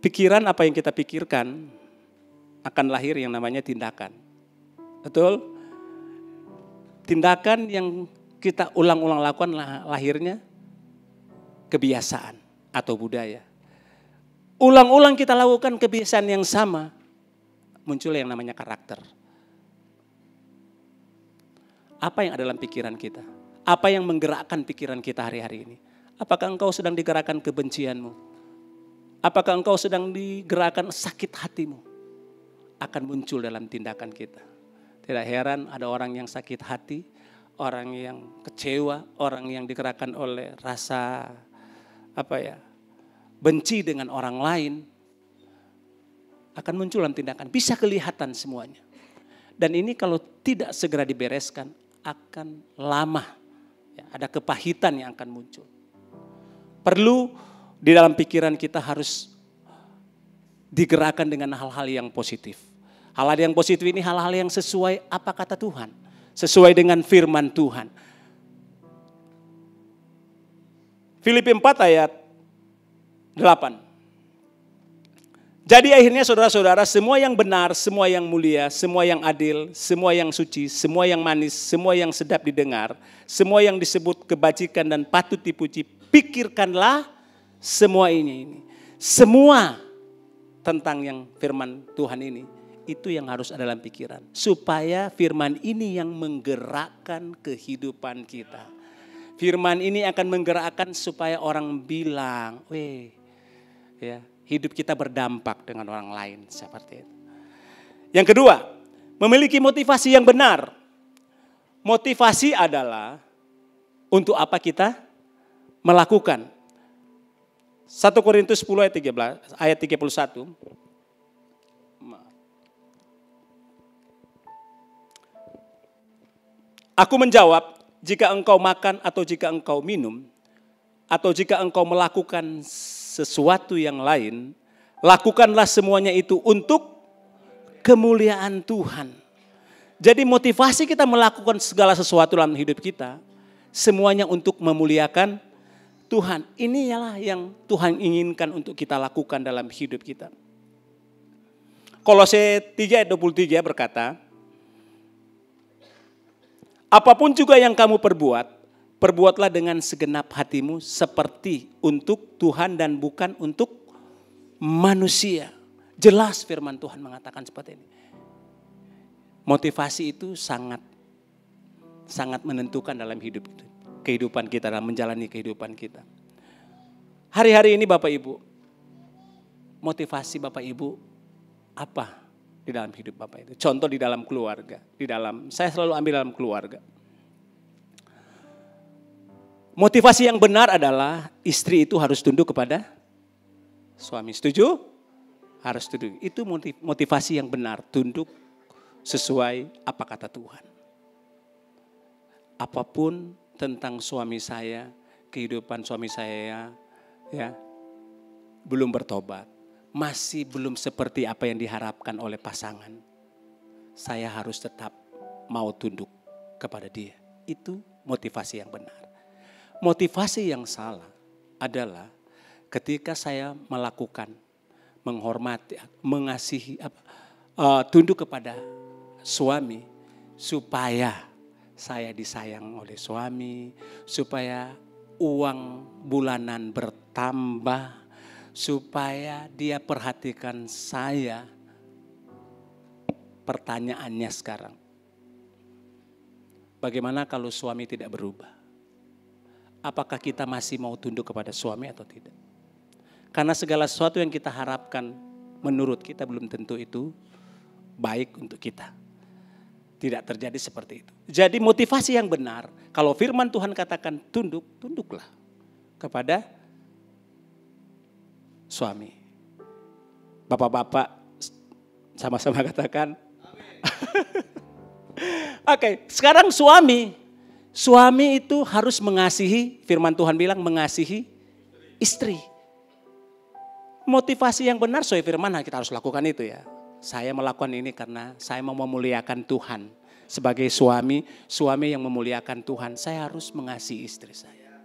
Pikiran apa yang kita pikirkan akan lahir yang namanya tindakan. Betul? Tindakan yang kita ulang-ulang lakukan lahirnya kebiasaan atau budaya. Ulang-ulang kita lakukan kebiasaan yang sama, muncul yang namanya karakter. Apa yang ada dalam pikiran kita? Apa yang menggerakkan pikiran kita hari-hari ini? Apakah engkau sedang digerakkan kebencianmu? Apakah engkau sedang digerakkan sakit hatimu? Akan muncul dalam tindakan kita. Tidak heran ada orang yang sakit hati, orang yang kecewa, orang yang digerakkan oleh rasa benci dengan orang lain. Akan muncul dalam tindakan, bisa kelihatan semuanya. Dan ini kalau tidak segera dibereskan akan lama. Ada kepahitan yang akan muncul. Perlu di dalam pikiran kita harus digerakkan dengan hal-hal yang positif. Hal-hal yang positif ini hal-hal yang sesuai apa kata Tuhan. Sesuai dengan firman Tuhan. Filipi 4 ayat 8. Jadi akhirnya saudara-saudara, semua yang benar, semua yang mulia, semua yang adil, semua yang suci, semua yang manis, semua yang sedap didengar, semua yang disebut kebajikan dan patut dipuji, pikirkanlah semua ini. Semua tentang yang firman Tuhan ini, itu yang harus ada dalam pikiran. Supaya firman ini yang menggerakkan kehidupan kita. Firman ini akan menggerakkan supaya orang bilang, hidup kita berdampak dengan orang lain seperti itu. Yang kedua, memiliki motivasi yang benar. Motivasi adalah untuk apa kita melakukan. 1 Korintus 10 ayat 31. Aku menjawab, jika engkau makan atau jika engkau minum, atau jika engkau melakukan sesuatu yang lain, lakukanlah semuanya itu untuk kemuliaan Tuhan. Jadi motivasi kita melakukan segala sesuatu dalam hidup kita, semuanya untuk memuliakan Tuhan. Inilah yang Tuhan inginkan untuk kita lakukan dalam hidup kita. Kolose 3 ayat 23 berkata, apapun juga yang kamu perbuat, perbuatlah dengan segenap hatimu seperti untuk Tuhan dan bukan untuk manusia. Jelas firman Tuhan mengatakan seperti ini. Motivasi itu sangat menentukan dalam kehidupan kita, dalam menjalani kehidupan kita. Hari-hari ini Bapak Ibu, motivasi Bapak Ibu apa di dalam hidup Bapak itu? Contoh di dalam keluarga, saya selalu ambil dalam keluarga. Motivasi yang benar adalah istri itu harus tunduk kepada suami. Setuju? Harus tunduk. Itu motivasi yang benar, tunduk sesuai apa kata Tuhan. Apapun tentang suami saya, kehidupan suami saya ya belum bertobat, masih belum seperti apa yang diharapkan oleh pasangan. Saya harus tetap mau tunduk kepada dia. Itu motivasi yang benar. Motivasi yang salah adalah ketika saya melakukan, menghormati, mengasihi, tunduk kepada suami supaya saya disayang oleh suami, supaya uang bulanan bertambah, supaya dia perhatikan saya. Pertanyaannya sekarang, bagaimana kalau suami tidak berubah? Apakah kita masih mau tunduk kepada suami atau tidak? Karena segala sesuatu yang kita harapkan menurut kita belum tentu itu baik untuk kita. Tidak terjadi seperti itu. Jadi motivasi yang benar, kalau firman Tuhan katakan tunduk, tunduklah kepada suami. Bapak-bapak sama-sama katakan. Oke, sekarang Suami itu harus mengasihi, firman Tuhan bilang mengasihi istri. Motivasi yang benar sesuai firman kita harus lakukan itu ya. Saya melakukan ini karena saya mau memuliakan Tuhan. Sebagai suami yang memuliakan Tuhan, saya harus mengasihi istri saya.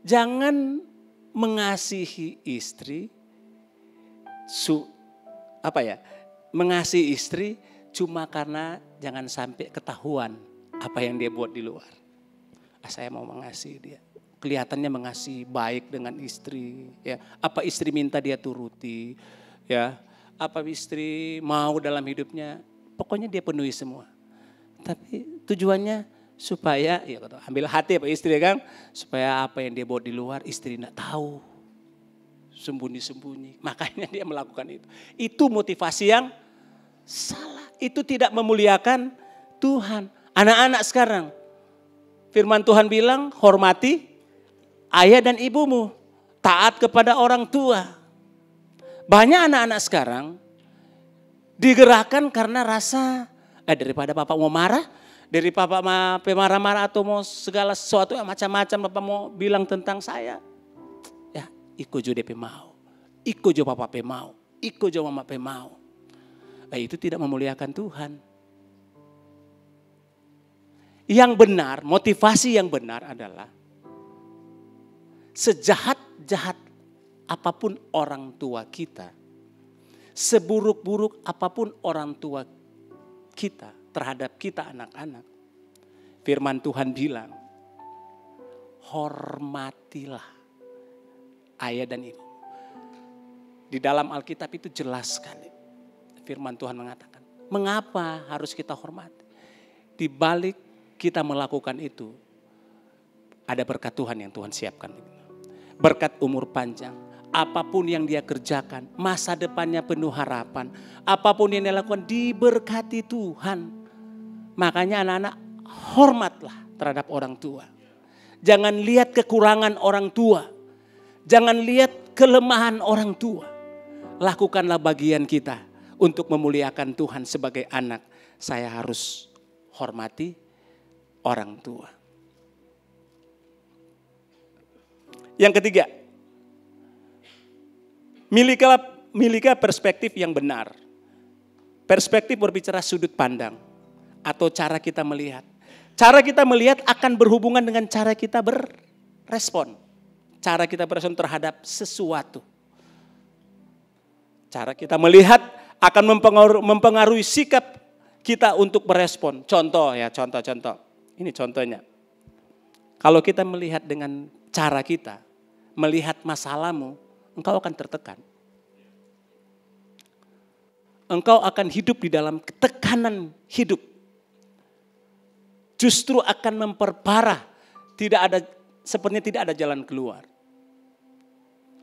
Jangan mengasihi istri, mengasihi istri cuma karena jangan sampai ketahuan apa yang dia buat di luar. Saya mau mengasihi dia. Kelihatannya mengasihi baik dengan istri. Ya, apa istri minta dia turuti. Ya, apa istri mau dalam hidupnya. Pokoknya dia penuhi semua. Tapi tujuannya supaya, ya ambil hati apa istri kan. Supaya apa yang dia buat di luar istri tidak tahu. Sembunyi-sembunyi. Makanya dia melakukan itu. Itu motivasi yang salah. Itu tidak memuliakan Tuhan. Anak-anak sekarang, firman Tuhan bilang hormati ayah dan ibumu, taat kepada orang tua. Banyak anak-anak sekarang digerakkan karena rasa daripada bapak mau marah, dari bapak mau marah-marah atau mau segala sesuatu yang macam-macam bapak mau bilang tentang saya. Ya, ikut jo DP mau, ikut jo bapak pe mau, ikut jo mama pe mau. Itu tidak memuliakan Tuhan. Yang benar, motivasi yang benar adalah sejahat-jahat apapun orang tua kita, seburuk-buruk apapun orang tua kita terhadap kita anak-anak. Firman Tuhan bilang, hormatilah ayah dan ibu. Di dalam Alkitab itu jelas sekali. Firman Tuhan mengatakan, mengapa harus kita hormati? Di balik kita melakukan itu, ada berkat Tuhan yang Tuhan siapkan. Berkat umur panjang, apapun yang dia kerjakan, masa depannya penuh harapan. Apapun yang dia lakukan diberkati Tuhan. Makanya anak-anak hormatlah terhadap orang tua. Jangan lihat kekurangan orang tua. Jangan lihat kelemahan orang tua. Lakukanlah bagian kita untuk memuliakan Tuhan sebagai anak. Saya harus hormati orang tua. Yang ketiga, milikilah perspektif yang benar. Perspektif berbicara sudut pandang atau cara kita melihat. Cara kita melihat akan berhubungan dengan cara kita berrespon. Cara kita berrespon terhadap sesuatu. Cara kita melihat akan mempengaruhi sikap kita untuk berespon. Contoh. Ini contohnya. Kalau kita melihat dengan cara kita, melihat masalahmu, engkau akan tertekan. Engkau akan hidup di dalam ketekanan hidup. Justru akan memperparah. Sepertinya tidak ada jalan keluar.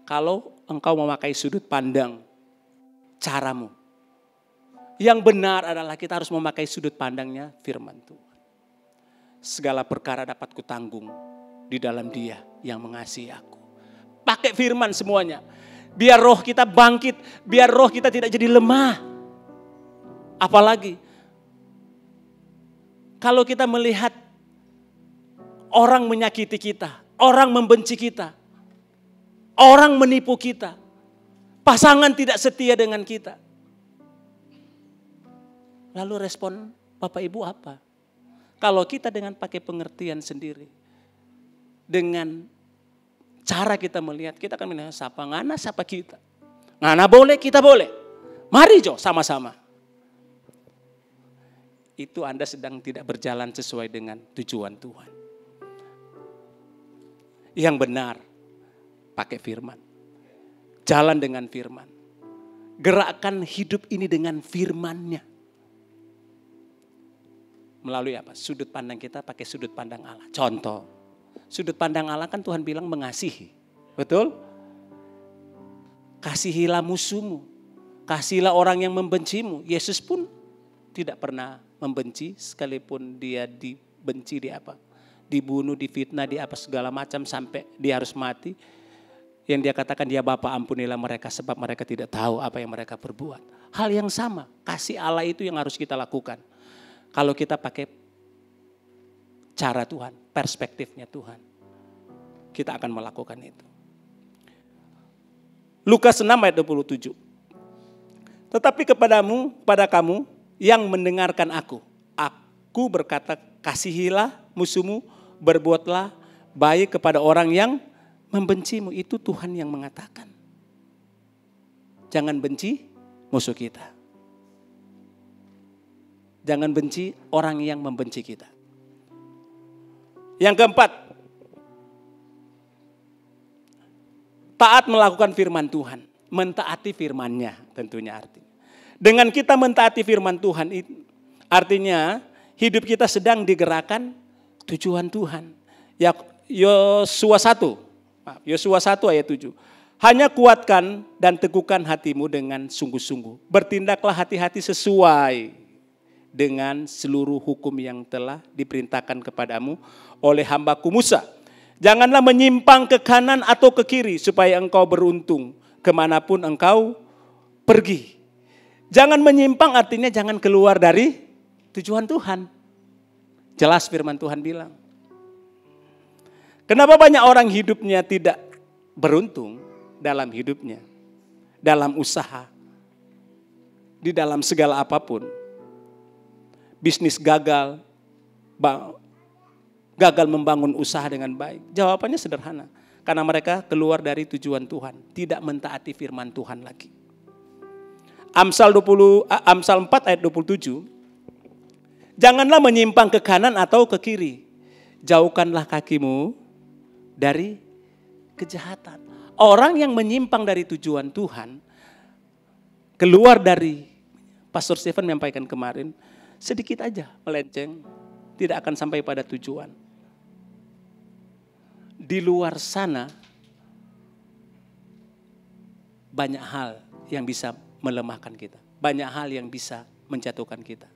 Kalau engkau memakai sudut pandang caramu. Yang benar adalah kita harus memakai sudut pandangnya firman Tuhan. Segala perkara dapat kutanggung di dalam Dia yang mengasihi aku. Pakai firman semuanya. Biar roh kita bangkit. Biar roh kita tidak jadi lemah. Apalagi kalau kita melihat orang menyakiti kita, orang membenci kita, orang menipu kita, pasangan tidak setia dengan kita. Lalu respon Bapak Ibu apa? Kalau kita dengan pakai pengertian sendiri, dengan cara kita melihat, kita akan melihat siapa ngana, siapa kita. Ngana boleh, kita boleh. Mari Jo, sama-sama. Itu Anda sedang tidak berjalan sesuai dengan tujuan Tuhan. Yang benar, pakai firman. Jalan dengan firman. Gerakkan hidup ini dengan firman-Nya. Melalui apa? Sudut pandang kita pakai sudut pandang Allah. Contoh, sudut pandang Allah kan Tuhan bilang mengasihi. Betul? Kasihilah musuhmu. Kasihilah orang yang membencimu. Yesus pun tidak pernah membenci, sekalipun dia dibenci, dibunuh, difitnah, segala macam sampai dia harus mati. Yang dia katakan, ya Bapa ampunilah mereka sebab mereka tidak tahu apa yang mereka perbuat. Hal yang sama, kasih Allah itu yang harus kita lakukan. Kalau kita pakai cara Tuhan, perspektifnya Tuhan, kita akan melakukan itu. Lukas 6 ayat 27. Tetapi pada kamu yang mendengarkan aku berkata, kasihilah musuhmu, berbuatlah baik kepada orang yang membencimu. Itu Tuhan yang mengatakan. Jangan benci musuh kita. Jangan benci orang yang membenci kita. Yang keempat, taat melakukan firman Tuhan. Mentaati firman-Nya tentunya artinya. Dengan kita mentaati firman Tuhan, artinya hidup kita sedang digerakkan tujuan Tuhan. Yosua 1 ayat 7. Hanya kuatkan dan teguhkan hatimu dengan sungguh-sungguh. Bertindaklah hati-hati sesuai dengan seluruh hukum yang telah diperintahkan kepadamu oleh hambaku Musa. Janganlah menyimpang ke kanan atau ke kiri supaya engkau beruntung kemanapun engkau pergi. Jangan menyimpang artinya jangan keluar dari tujuan Tuhan. Jelas firman Tuhan bilang. Kenapa banyak orang hidupnya tidak beruntung dalam hidupnya, dalam usaha, di dalam segala apapun. Bisnis gagal membangun usaha dengan baik. Jawabannya sederhana. Karena mereka keluar dari tujuan Tuhan, tidak mentaati firman Tuhan lagi. Amsal 4 ayat 27. Janganlah menyimpang ke kanan atau ke kiri. Jauhkanlah kakimu dari kejahatan. Orang yang menyimpang dari tujuan Tuhan, keluar dari, Pastor Stephen menyampaikan kemarin, sedikit aja melenceng, tidak akan sampai pada tujuan. Di luar sana, banyak hal yang bisa melemahkan kita. Banyak hal yang bisa menjatuhkan kita.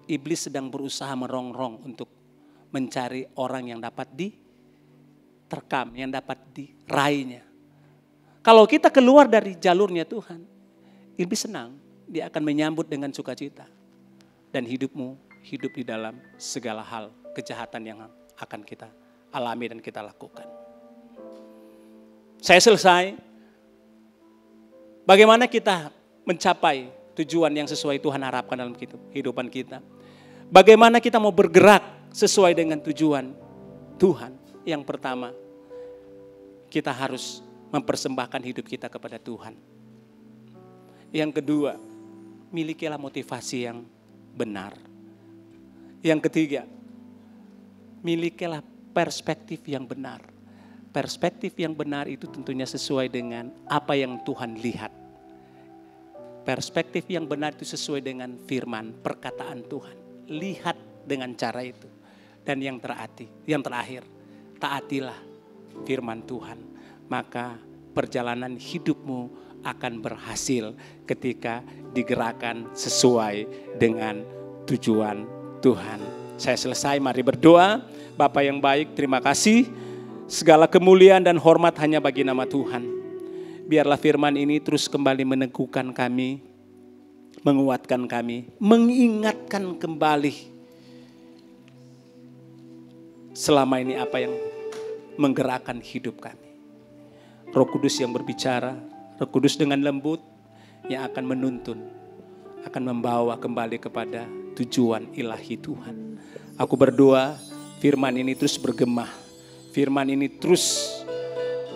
Iblis sedang berusaha merongrong untuk mencari orang yang dapat diterkam, yang dapat diraihnya. Kalau kita keluar dari jalurnya Tuhan, lebih senang, dia akan menyambut dengan sukacita. Dan hidupmu hidup di dalam segala hal kejahatan yang akan kita alami dan kita lakukan. Saya selesai. Bagaimana kita mencapai tujuan yang sesuai Tuhan harapkan dalam kehidupan kita. Bagaimana kita mau bergerak sesuai dengan tujuan Tuhan. Yang pertama, kita harus mempersembahkan hidup kita kepada Tuhan. Yang kedua, milikilah motivasi yang benar. Yang ketiga, milikilah perspektif yang benar. Perspektif yang benar itu tentunya sesuai dengan apa yang Tuhan lihat. Perspektif yang benar itu sesuai dengan firman, perkataan Tuhan. Lihat dengan cara itu. Dan yang terakhir, taatilah firman Tuhan. Maka perjalanan hidupmu akan berhasil ketika digerakkan sesuai dengan tujuan Tuhan. Saya selesai, mari berdoa. Bapa yang baik, terima kasih. Segala kemuliaan dan hormat hanya bagi nama Tuhan. Biarlah firman ini terus kembali meneguhkan kami, menguatkan kami, mengingatkan kembali selama ini apa yang menggerakkan hidup kami. Roh Kudus yang berbicara, Roh Kudus dengan lembut yang akan menuntun, akan membawa kembali kepada tujuan ilahi Tuhan. Aku berdoa firman ini terus bergema, firman ini terus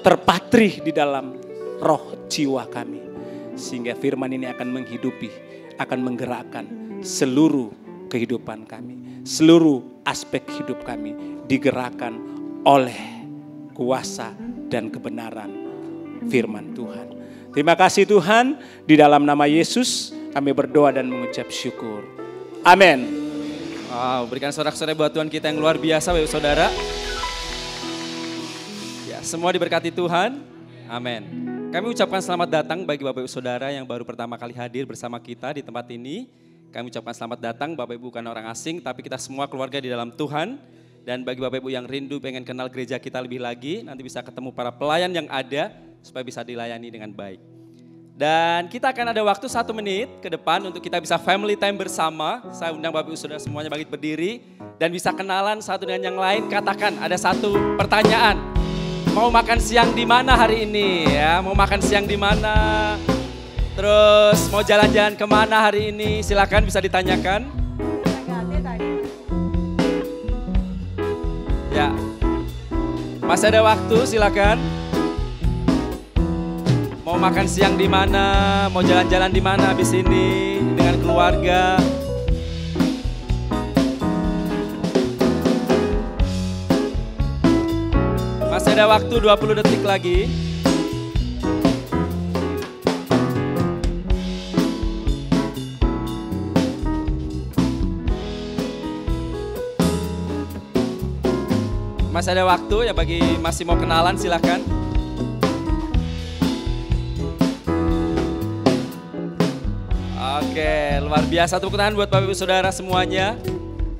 terpatri di dalam roh jiwa kami. Sehingga firman ini akan menghidupi, akan menggerakkan seluruh kehidupan kami. Seluruh aspek hidup kami digerakkan oleh kuasa dan kebenaran firman Tuhan. Terima kasih Tuhan, di dalam nama Yesus kami berdoa dan mengucap syukur. Amin. Wow, berikan sorak-sorai buat Tuhan kita yang luar biasa Bapak Saudara. Ya, semua diberkati Tuhan. Amin. Kami ucapkan selamat datang bagi Bapak Ibu Saudara yang baru pertama kali hadir bersama kita di tempat ini. Kami ucapkan selamat datang, Bapak Ibu bukan orang asing, tapi kita semua keluarga di dalam Tuhan. Dan bagi Bapak Ibu yang rindu pengen kenal gereja kita lebih lagi, nanti bisa ketemu para pelayan yang ada supaya bisa dilayani dengan baik. Dan kita akan ada waktu 1 menit ke depan untuk kita bisa family time bersama. Saya undang Bapak Ibu Saudara semuanya bangkit berdiri dan bisa kenalan satu dengan yang lain. Katakan ada satu pertanyaan. Mau makan siang di mana hari ini ya? Mau makan siang di mana? Terus mau jalan-jalan kemana hari ini? Silakan bisa ditanyakan. Ya, masih ada waktu, silakan. Mau makan siang di mana? Mau jalan-jalan di mana habis ini dengan keluarga? Masih ada waktu 20 detik lagi. Masih ada waktu ya bagi masih mau kenalan silakan. Oke, luar biasa, tepuk tangan buat Bapak Ibu Saudara semuanya.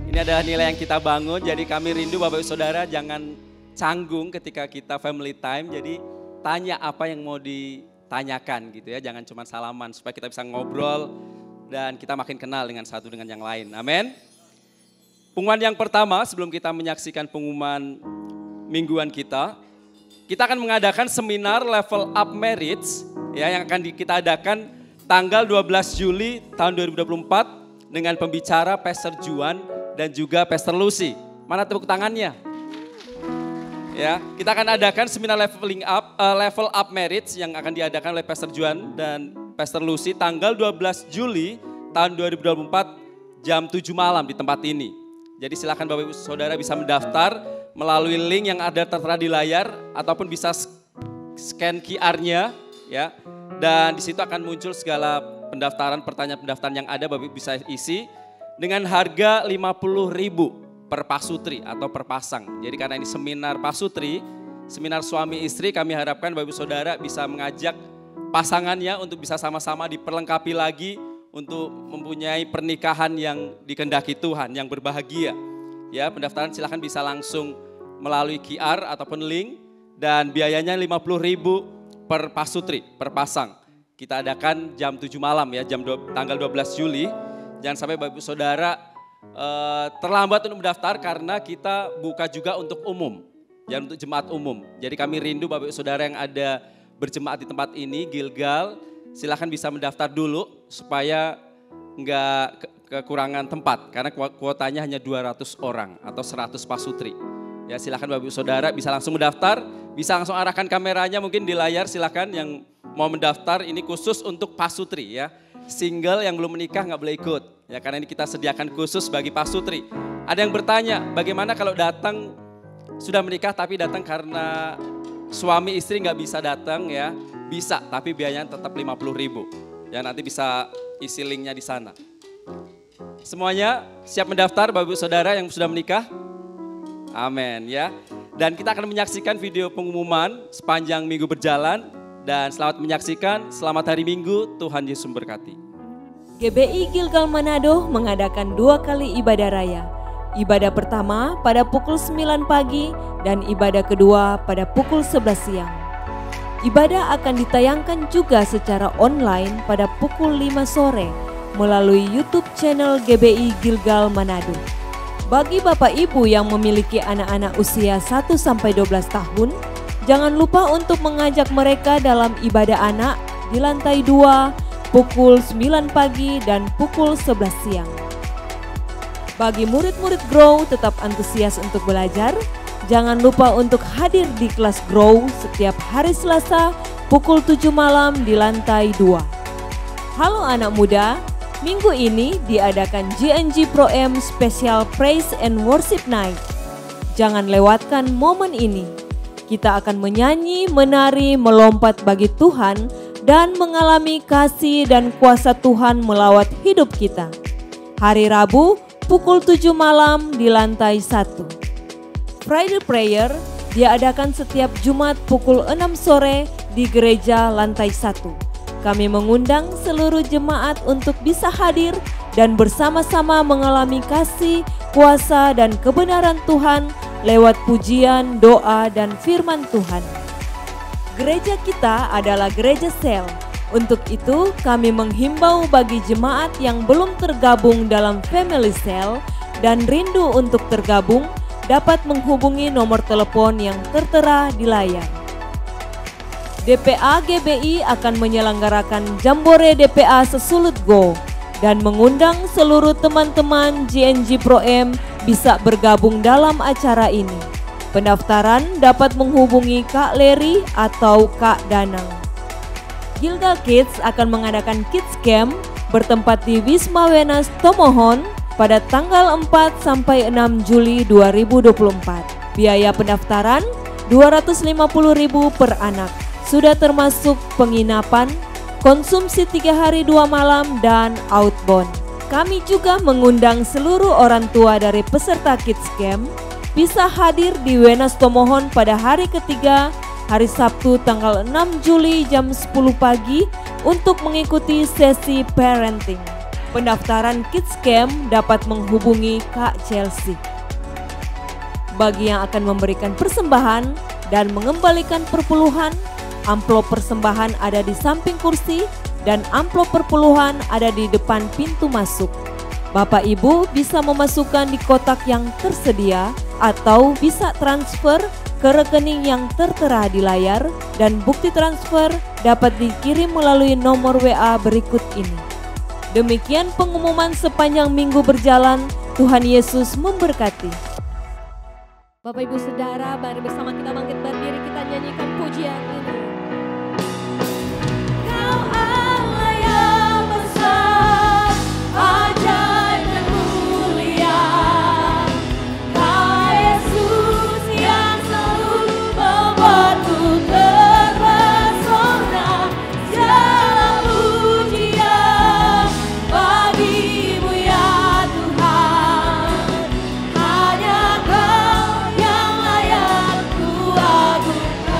Ini adalah nilai yang kita bangun, jadi kami rindu Bapak Ibu Saudara jangan canggung ketika kita family time. Jadi tanya apa yang mau ditanyakan gitu ya, jangan cuma salaman supaya kita bisa ngobrol dan kita makin kenal dengan satu dengan yang lain. Amin. Pengumuman yang pertama sebelum kita menyaksikan pengumuman mingguan kita akan mengadakan seminar level up marriage ya yang akan kita adakan tanggal 12 Juli tahun 2024 dengan pembicara Pastor Juan dan juga Pastor Lucy. Mana tepuk tangannya? Ya, kita akan adakan seminar level up marriage yang akan diadakan oleh Pastor Juan dan Pastor Lucy tanggal 12 Juli tahun 2024 jam 7 malam di tempat ini. Jadi silakan Bapak Ibu Saudara bisa mendaftar melalui link yang ada tertera di layar ataupun bisa scan QR-nya ya. Dan di situ akan muncul segala pendaftaran, pertanyaan pendaftaran yang ada Bapak Ibu bisa isi dengan harga 50.000 per pasutri atau per pasang. Jadi karena ini seminar pasutri, seminar suami istri, kami harapkan Bapak Ibu Saudara bisa mengajak pasangannya untuk bisa sama-sama diperlengkapi lagi untuk mempunyai pernikahan yang dikehendaki Tuhan, yang berbahagia. Ya, pendaftaran silahkan bisa langsung melalui QR ataupun link dan biayanya 50.000 per pasutri, per pasang. Kita adakan jam 7 malam ya, tanggal 12 Juli. Jangan sampai Bapak Ibu Saudara terlambat untuk mendaftar karena kita buka juga untuk umum. Ya, untuk jemaat umum. Jadi kami rindu Bapak Ibu Saudara yang ada berjemaat di tempat ini, Gilgal, silakan bisa mendaftar dulu supaya enggak kekurangan tempat. Karena kuotanya hanya 200 orang atau 100 pasutri. Ya, silakan Bapak Ibu Saudara bisa langsung mendaftar, bisa langsung arahkan kameranya mungkin di layar, silakan yang mau mendaftar. Ini khusus untuk pasutri ya. Single yang belum menikah nggak boleh ikut. Ya, karena ini kita sediakan khusus bagi pasutri. Ada yang bertanya, bagaimana kalau datang sudah menikah tapi datang karena suami istri nggak bisa datang ya? Bisa, tapi biayanya tetap 50.000. Ya, nanti bisa isi linknya di sana. Semuanya siap mendaftar Bapak Ibu Saudara yang sudah menikah? Amin ya. Dan kita akan menyaksikan video pengumuman sepanjang minggu berjalan. Dan selamat menyaksikan, selamat hari Minggu, Tuhan Yesus memberkati. GBI Gilgal Manado mengadakan 2 kali ibadah raya. Ibadah pertama pada pukul 9 pagi dan ibadah kedua pada pukul 11 siang. Ibadah akan ditayangkan juga secara online pada pukul 5 sore melalui YouTube channel GBI Gilgal Manado. Bagi Bapak Ibu yang memiliki anak-anak usia 1-12 tahun, jangan lupa untuk mengajak mereka dalam ibadah anak di lantai 2 pukul 9 pagi dan pukul 11 siang. Bagi murid-murid Grow tetap antusias untuk belajar, jangan lupa untuk hadir di kelas Grow setiap hari Selasa pukul 7 malam di lantai 2. Halo anak muda, minggu ini diadakan GNG Pro M Special Praise and Worship Night. Jangan lewatkan momen ini. Kita akan menyanyi, menari, melompat bagi Tuhan dan mengalami kasih dan kuasa Tuhan melawat hidup kita. Hari Rabu pukul 7 malam di lantai 1. Friday Prayer diadakan setiap Jumat pukul 6 sore di gereja lantai 1. Kami mengundang seluruh jemaat untuk bisa hadir dan bersama-sama mengalami kasih, kuasa dan kebenaran Tuhan lewat pujian, doa, dan firman Tuhan. Gereja kita adalah gereja sel. Untuk itu kami menghimbau bagi jemaat yang belum tergabung dalam family cell dan rindu untuk tergabung dapat menghubungi nomor telepon yang tertera di layar. DPA GBI akan menyelenggarakan Jambore DPA Sesulut Go dan mengundang seluruh teman-teman GNG Pro M bisa bergabung dalam acara ini. Pendaftaran dapat menghubungi Kak Leri atau Kak Danang. Gilgal Kids akan mengadakan Kids Camp bertempat di Wisma Wenas Tomohon pada tanggal 4 sampai 6 Juli 2024. Biaya pendaftaran 250.000 per anak. Sudah termasuk penginapan, konsumsi 3 hari 2 malam dan outbound. Kami juga mengundang seluruh orang tua dari peserta Kids Camp bisa hadir di Wenas Tomohon pada hari ketiga, hari Sabtu tanggal 6 Juli jam 10 pagi untuk mengikuti sesi parenting. Pendaftaran Kids Camp dapat menghubungi Kak Chelsea. Bagi yang akan memberikan persembahan dan mengembalikan perpuluhan, amplop persembahan ada di samping kursi dan amplop perpuluhan ada di depan pintu masuk. Bapak Ibu bisa memasukkan di kotak yang tersedia atau bisa transfer ke rekening yang tertera di layar dan bukti transfer dapat dikirim melalui nomor WA berikut ini. Demikian pengumuman sepanjang minggu berjalan. Tuhan Yesus memberkati. Bapak Ibu Saudara, mari bersama kita bangkit berdiri, kita nyanyikan pujian ini. Kau Allah yang besar, ajaib dan mulia. Kau Yesus yang selalu membuatku terpesona. Segala pujian bagimu ya Tuhan. Hanya Kau yang layak ku agungkan.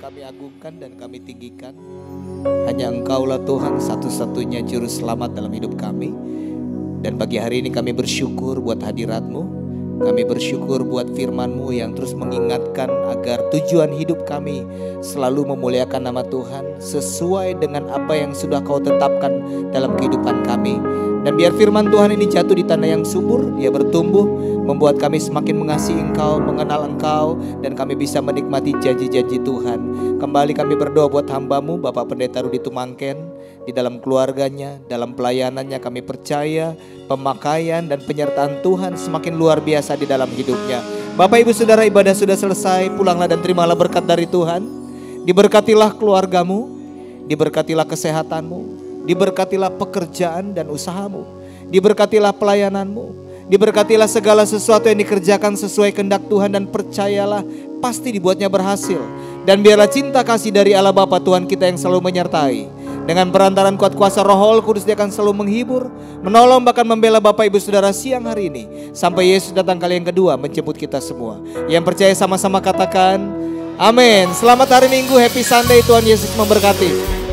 kami agungkan dan kami tinggikan. Hanya Engkaulah Tuhan satu-satunya juru selamat dalam hidup kami. Dan pagi hari ini kami bersyukur buat hadirat-Mu. Kami bersyukur buat firman-Mu yang terus mengingatkan agar tujuan hidup kami selalu memuliakan nama Tuhan sesuai dengan apa yang sudah Kau tetapkan dalam kehidupan kami. Dan biar firman Tuhan ini jatuh di tanah yang subur, dia bertumbuh, membuat kami semakin mengasihi Engkau, mengenal Engkau, dan kami bisa menikmati janji-janji Tuhan. Kembali kami berdoa buat hamba-Mu, Bapak Pendeta Rudi Tumangken, di dalam keluarganya, dalam pelayanannya. Kami percaya pemakaian dan penyertaan Tuhan semakin luar biasa di dalam hidupnya. Bapak Ibu Saudara, ibadah sudah selesai, pulanglah dan terimalah berkat dari Tuhan. Diberkatilah keluargamu, diberkatilah kesehatanmu, diberkatilah pekerjaan dan usahamu, diberkatilah pelayananmu, diberkatilah segala sesuatu yang dikerjakan sesuai kehendak Tuhan, dan percayalah pasti dibuatnya berhasil. Dan biarlah cinta kasih dari Allah Bapa Tuhan kita yang selalu menyertai. Dengan perantaran kuat kuasa Roh Kudus, dia akan selalu menghibur, menolong, bahkan membela Bapak Ibu Saudara siang hari ini, sampai Yesus datang kali yang kedua menjemput kita semua. Yang percaya sama-sama katakan amin. Selamat hari Minggu, happy Sunday, Tuhan Yesus memberkati.